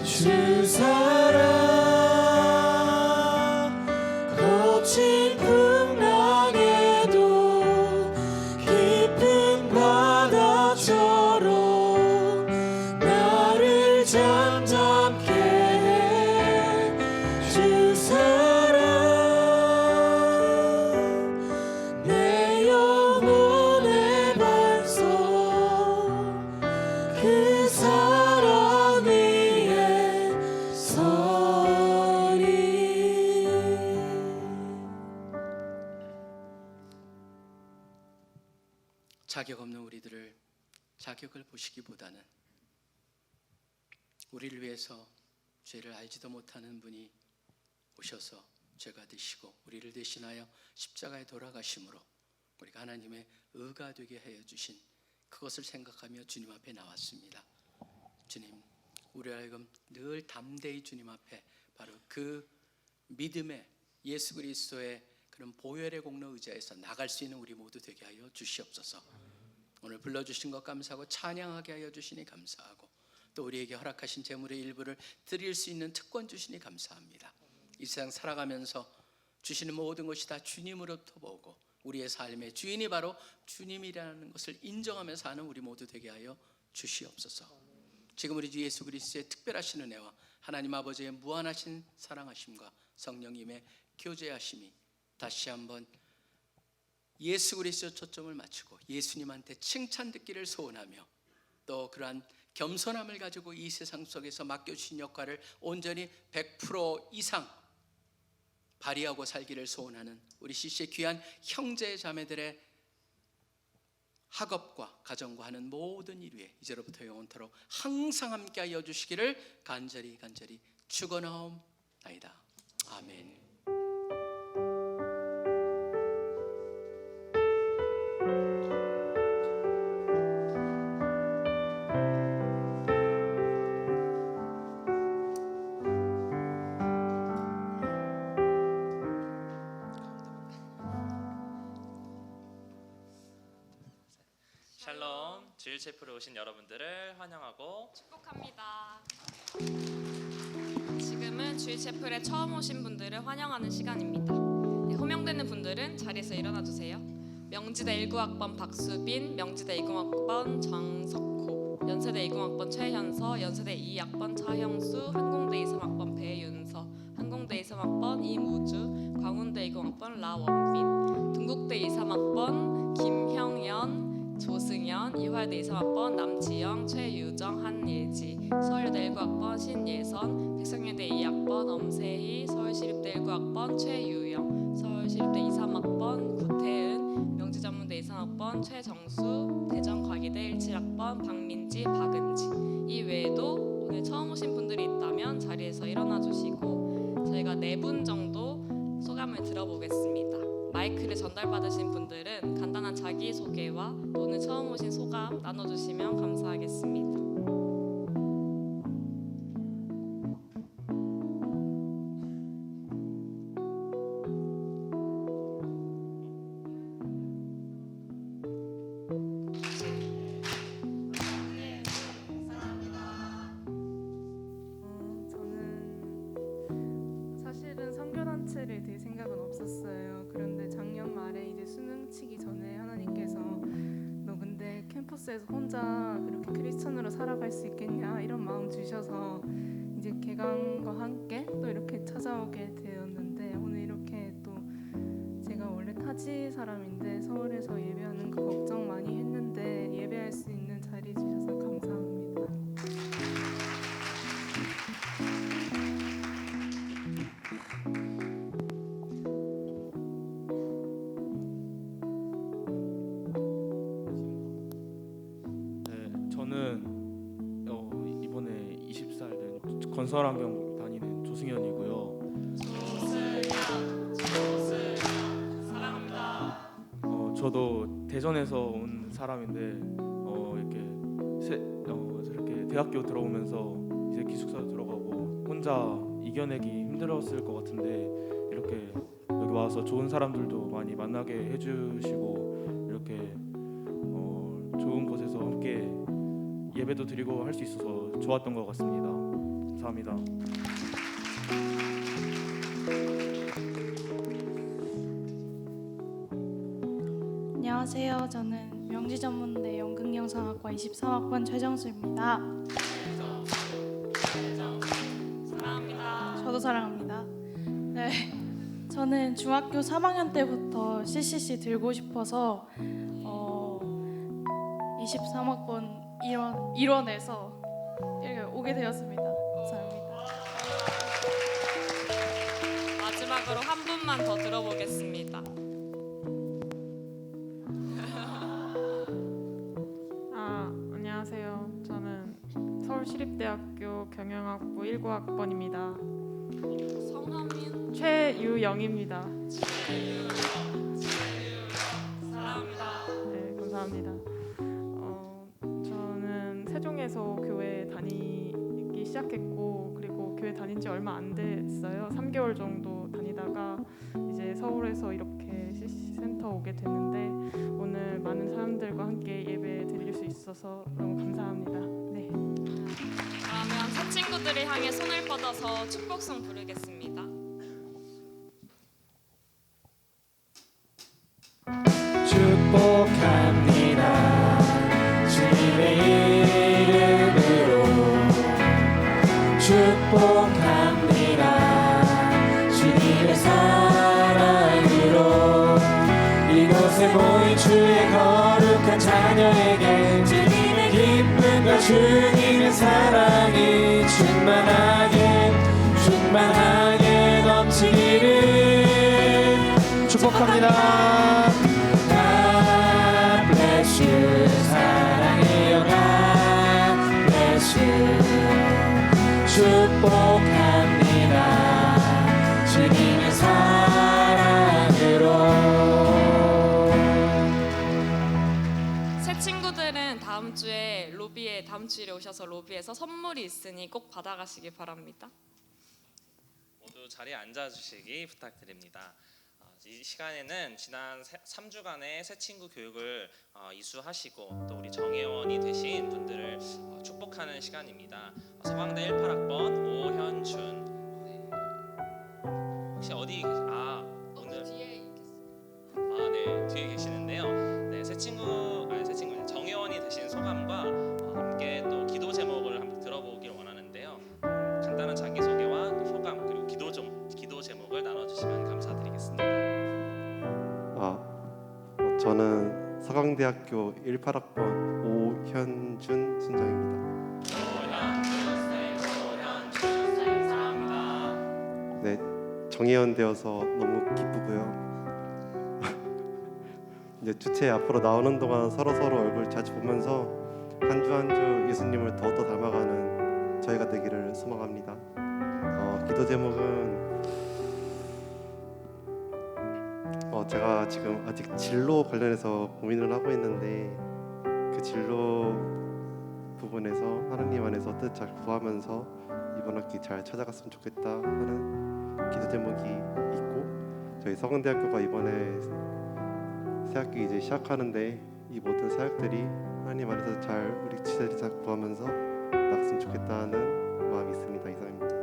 주 사랑 거친 풍랑에도 깊은 바다처럼 나를 잠잠케 해 주 사랑 내 영혼의 반석 그 사랑 위에 서리 자격 없는 우리들을 자격을 보시기보다는 우리를 위해서 죄를 알지도 못하는 분이 오셔서 죄가 되시고 우리를 대신하여 십자가에 돌아가심으로 우리가 하나님의 의가 되게 하여 주신 그것을 생각하며 주님 앞에 나왔습니다. 주님, 우리 하여금 늘 담대히 주님 앞에 바로 그 믿음의 예수 그리스도의 그런 보혈의 공로 의지하여서 나갈 수 있는 우리 모두 되게 하여 주시옵소서. 오늘 불러주신 것 감사하고 찬양하게 하여 주시니 감사하고 또 우리에게 허락하신 재물의 일부를 드릴 수 있는 특권 주시니 감사합니다. 이 세상 살아가면서 주시는 모든 것이 다 주님으로부터 보고 우리의 삶의 주인이 바로 주님이라는 것을 인정하며 사는 우리 모두 되게 하여 주시옵소서. 지금 우리 주 예수 그리스도의 특별하신 은혜와 하나님 아버지의 무한하신 사랑하심과 성령님의 교제하심이 다시 한번 예수 그리스도 초점을 맞추고 예수님한테 칭찬 듣기를 소원하며 또 그러한 겸손함을 가지고 이 세상 속에서 맡겨주신 역할을 온전히 100% 이상 발휘하고 살기를 소원하는 우리 CC의 귀한 형제 자매들의 학업과 가정과 하는 모든 일 위에 이제로부터 영원토록 항상 함께하여 주시기를 간절히 축원하옵나이다. 아멘. 샬롬, 주일 체프로 오신 여러분들을 환영하고 축복합니다. 지금은 주일 채플에 처음 오신 분들을 환영하는 시간입니다. 네, 호명되는 분들은 자리에서 일어나 주세요. 명지대 19학번 박수빈, 명지대 20학번 정석호, 연세대 20학번 최현서, 연세대 2학번 차형수, 한공대 23학번 배윤서, 한공대 23학번 이무주, 광운대 20학번 라원빈, 동국대 23학번 김형연, 조승연, 이화여대 23학번 남지영, 최유정, 한예지, 서울여대 19학번 신예선, 백성여대 2학번 엄세희, 서울시립대 19학번 최유영, 서울시립대 23학번 구태은, 명지전문대 23학번 최정수, 대전과기대 17학번 박민지, 박은지. 이 외에도 오늘 처음 오신 분들이 있다면 자리에서 일어나 주시고 저희가 4분 정도 소감을 들어보겠습니다. 마이크를 전달받으신 분들은 간단한 자기소개와 오늘 처음 오신 소감 나눠주시면 감사하겠습니다. 저는 사실은 선교단체를 될 생각은 없었어요. 그런데 작년 말에 이제 수능 치기 전에 하나님께서 너 근데 캠퍼스에서 혼자 그렇게 크리스천으로 살아갈 수 있겠냐 이런 마음 주셔서 이제 개강과 함께 또 이렇게 찾아오게 되었는데 오늘 이렇게 또 제가 원래 타지 사람인데 서울에서 예배하는 거 걱정 많이 했는데 예배할 수 있는 자리 주셔서 감사합니다. 네, 저는 이번에 20살 된 건설환경 다니는 조승현이고요. 저도 대전에서 온 사람인데 이렇게 대학교 들어오면서 이제 기숙사도 들어가고 혼자 이겨내기 힘들었을 것 같은데 이렇게 여기 와서 좋은 사람들도 많이 만나게 해주시고 이렇게 좋은 곳에서 함께 예배도 드리고 할 수 있어서 좋았던 것 같습니다. 감사합니다. 안녕하세요. 저는 명지전문대 연극영상학과 23학번 최정수입니다. 사랑합니다. 저도 사랑합니다. 네, 저는 중학교 3학년 때부터 CCC 들고 싶어서 23학번 일원에서 이렇게 오게 되었습니다. 감사합니다. 마지막으로 한 분만 더 들어보겠습니다. 안녕하세요. 저는 서울시립대학교 경영학부 19학번입니다. 성함은 최유영입니다. 사랑합니다. 네, 감사합니다. 저는 세종에서 교회 다니기 시작했고 그리고 교회 다닌 지 얼마 안 됐어요. 3개월 정도 다니다가 이제 서울에서 이렇게 CCC 센터 오게 됐는데 오늘 많은 사람들과 함께 예배 드릴 수 있어서 너무 감사합니다. 네. 그러면 새 친구들을 향해 손을 뻗어서 축복송 부르겠습니다. 축복합니다. 주님의 이름으로 축복합니다. 주님의 사랑으로 이곳에 모인 주의 거룩한 자녀에게 주님의 기쁨과 주님 주님의 사랑이 충만하게 넘치기를 축복합니다. God bless you. 사랑해요. God bless you. 축복합니다. 주님의 사랑으로. 새 친구들은 다음 주일에 오셔서 로비에서 선물이 있으니 꼭 받아가시기 바랍니다. 모두 자리에 앉아주시기 부탁드립니다. 이 시간에는 지난 3주간의 새 친구 교육을 이수하시고 또 우리 정회원이 되신 분들을 축복하는 시간입니다. 서강대 18학번 오현준. 네. 혹시 어디 오늘 네, 뒤에 계시는데요. 네, 새 친구 정회원이 되신 소감과 함께 또 기도 제목을 한번 들어보길 원하는데요. 간단한 자기 소개와 또 소감 그리고 기도 제목을 나눠주시면 감사드리겠습니다. 저는 서강대학교 18학번 오현준 순장입니다. 네, 정회원 되어서 너무 기쁘고요. 이제 주체 앞으로 나오는 동안 서로 얼굴 자주 보면서 한 주 한 주 예수님을 더욱더 닮아가는 저희가 되기를 소망합니다. 기도 제목은 제가 지금 아직 진로 관련해서 고민을 하고 있는데 그 진로 부분에서 하나님 안에서 뜻 잘 구하면서 이번 학기 잘 찾아갔으면 좋겠다 하는 기도 제목이 있고, 저희 서강대학교가 이번에 새 학기 이제 시작하는데 이 모든 사역들이 하나님 안에서 잘 우리 지체들이 잘 구하면서 나갔으면 좋겠다는 마음이 있습니다. 이상입니다.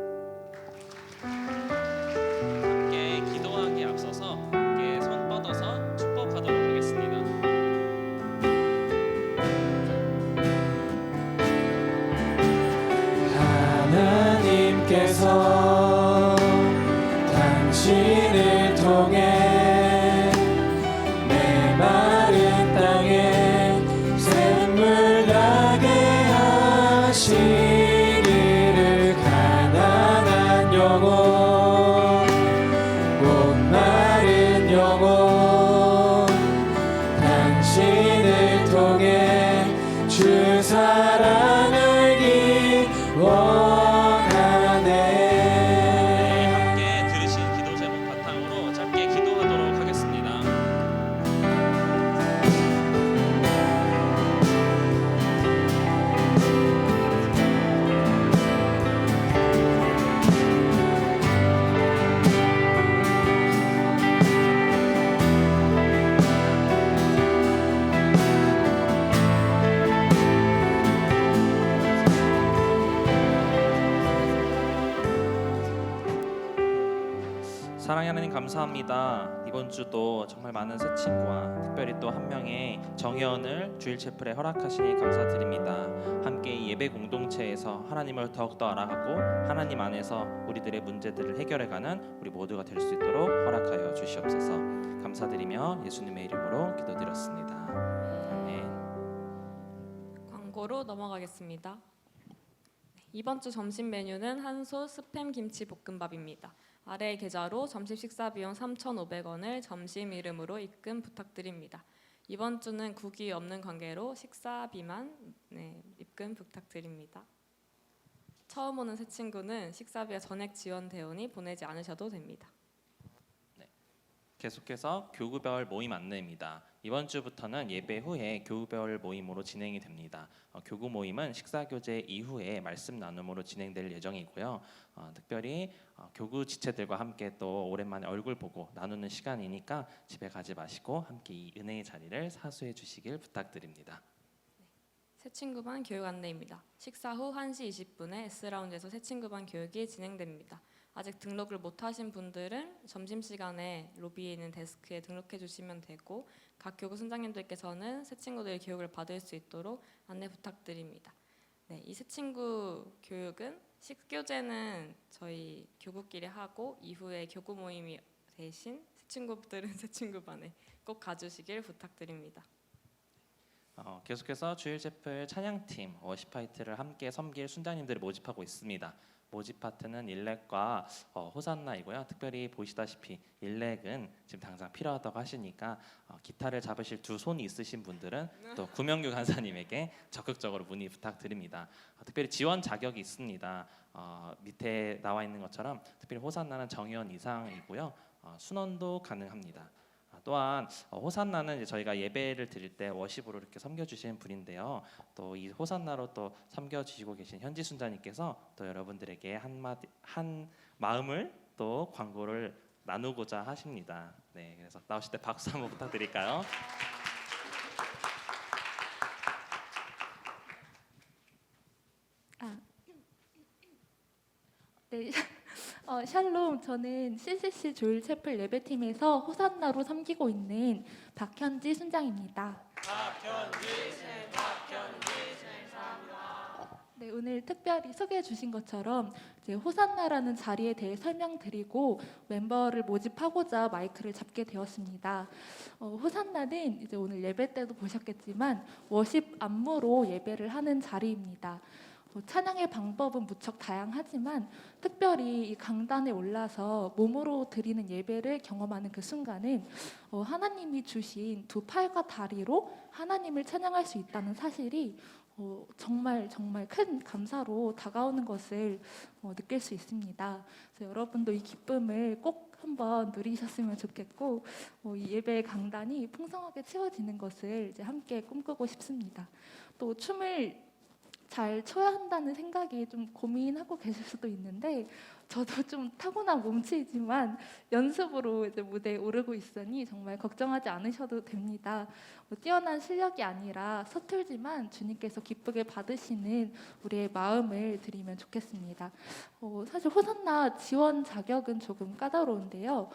함께 기도하기에 앞서서 함께 손 뻗어서 축복하도록 하겠습니다. 하나님께서 당신을 통해 메마른 땅에 샘물 나게 하시기를, 가난한 영혼 목마른 영혼 당신을 통해 주 사랑 알기 원하네. 함께 들으신 기도 제목 바탕으로 짧게 기도하도록 하겠습니다. 사랑하는 하나님 감사합니다. 이번 주도 정말 많은 새 친구와 특별히 또 한 명의 정회원을 주일 채플에 허락하시니 감사드립니다. 함께 이 예배 공동체에서 하나님을 더욱더 알아가고 하나님 안에서 우리들의 문제들을 해결해가는 우리 모두가 될 수 있도록 허락하여 주시옵소서. 감사드리며 예수님의 이름으로 기도드렸습니다. 아멘. 광고로 넘어가겠습니다. 이번 주 점심 메뉴는 한솥 스팸 김치 볶음밥입니다. 아래 계좌로 점심 식사 비용 3,500원을 점심 이름으로 입금 부탁드립니다. 이번 주는 국이 없는 관계로 식사비만 입금 부탁드립니다. 처음 오는 새 친구는 식사비가 전액 지원되오니 보내지 않으셔도 됩니다. 계속해서 교구별 모임 안내입니다. 이번 주부터는 예배 후에 교구별 모임으로 진행이 됩니다. 교구 모임은 식사 교제 이후에 말씀 나눔으로 진행될 예정이고요. 특별히 교구 지체들과 함께 또 오랜만에 얼굴 보고 나누는 시간이니까 집에 가지 마시고 함께 이 은혜의 자리를 사수해 주시길 부탁드립니다. 새 친구반 교육 안내입니다. 식사 후 1시 20분에 S라운지에서 새 친구반 교육이 진행됩니다. 아직 등록을 못하신 분들은 점심시간에 로비에 있는 데스크에 등록해 주시면 되고, 각 교구 순장님들께서는 새 친구들의 교육을 받을 수 있도록 안내 부탁드립니다. 이 새 친구 교육은 식교제는 저희 교구끼리 하고 이후에 교구 모임이 대신 새 친구들은 새 친구반에 꼭 가주시길 부탁드립니다. 계속해서 주일제풀 찬양팀 워시파이트를 함께 섬길 순장님들을 모집하고 있습니다. 모집 파트는 일렉과 호산나이고요. 특별히 보시다시피 일렉은 지금 당장 필요하다고 하시니까 기타를 잡으실 두 손이 있으신 분들은 또 구명규 간사님에게 적극적으로 문의 부탁드립니다. 특별히 지원 자격이 있습니다. 밑에 나와 있는 것처럼 특별히 호산나는 정의원 이상이고요. 순원도 가능합니다. 또한 호산나는 이제 저희가 예배를 드릴 때 워십으로 이렇게 섬겨주시는 분인데요. 또 이 호산나로 또 섬겨주시고 계신 현지 순자님께서 또 여러분들에게 한 마음을 또 광고를 나누고자 하십니다. 네, 그래서 나오실 때 박수 한번 부탁드릴까요? 네, 샬롬. 저는 CCC 조일채플 예배팀에서 호산나로 섬기고 있는 박현지 순장입니다. 네, 오늘 특별히 소개해 주신 것처럼 이제 호산나라는 자리에 대해 설명드리고 멤버를 모집하고자 마이크를 잡게 되었습니다. 호산나는 이제 오늘 예배 때도 보셨겠지만 워십 안무로 예배를 하는 자리입니다. 찬양의 방법은 무척 다양하지만 특별히 이 강단에 올라서 몸으로 드리는 예배를 경험하는 그 순간은 하나님이 주신 두 팔과 다리로 하나님을 찬양할 수 있다는 사실이 정말 큰 감사로 다가오는 것을 느낄 수 있습니다. 그래서 여러분도 이 기쁨을 꼭 한번 누리셨으면 좋겠고 이 예배의 강단이 풍성하게 채워지는 것을 이제 함께 꿈꾸고 싶습니다. 또 춤을 잘 춰야 한다는 생각이 좀 고민하고 계실 수도 있는데 저도 좀 타고난 몸치이지만 연습으로 이제 무대에 오르고 있으니 정말 걱정하지 않으셔도 됩니다. 뛰어난 실력이 아니라 서툴지만 주님께서 기쁘게 받으시는 우리의 마음을 드리면 좋겠습니다. 사실 호산나 지원 자격은 조금 까다로운데요.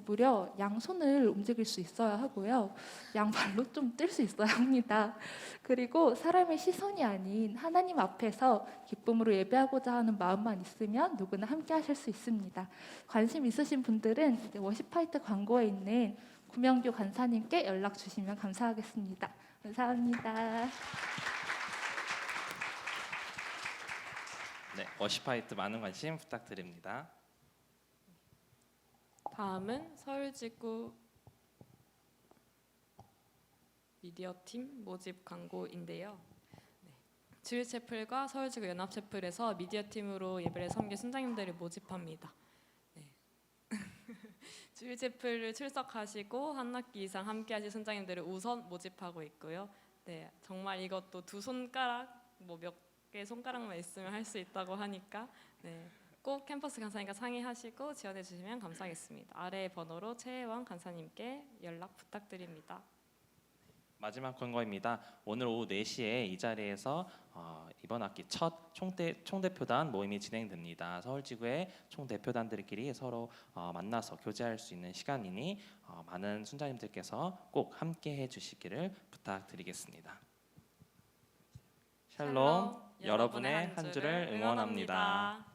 무려 양손을 움직일 수 있어야 하고요. 양발로 좀 뜰 수 있어야 합니다. 그리고 사람의 시선이 아닌 하나님 앞에서 기쁨으로 예배하고자 하는 마음만 있으면 누구나 함께 하실 수 있습니다. 관심 있으신 분들은 이제 워시파이트 광고에 있는 구명규 간사님께 연락 주시면 감사하겠습니다. 감사합니다. 네, 워시파이트 많은 관심 부탁드립니다. 다음은 서울지구 미디어팀 모집 광고인데요. 주일채플과 서울지구 연합채플에서 미디어팀으로 예배를 섬길 순장님들을 모집합니다. 네. 주일채플을 출석하시고 한 학기 이상 함께하실 순장님들을 우선 모집하고 있고요. 네, 정말 이것도 두 손가락, 몇 개의 손가락만 있으면 할 수 있다고 하니까 네, 꼭 캠퍼스 간사님과 상의하시고 지원해 주시면 감사하겠습니다. 아래의 번호로 최혜원 간사님께 연락 부탁드립니다. 마지막 광고입니다. 오늘 오후 4시에 이 자리에서 이번 학기 첫 총대표단 모임이 진행됩니다. 서울지구의 총대표단들끼리 서로 만나서 교제할 수 있는 시간이니 많은 순자님들께서 꼭 함께 해주시기를 부탁드리겠습니다. 샬롬, 여러분의 한 주를 응원합니다.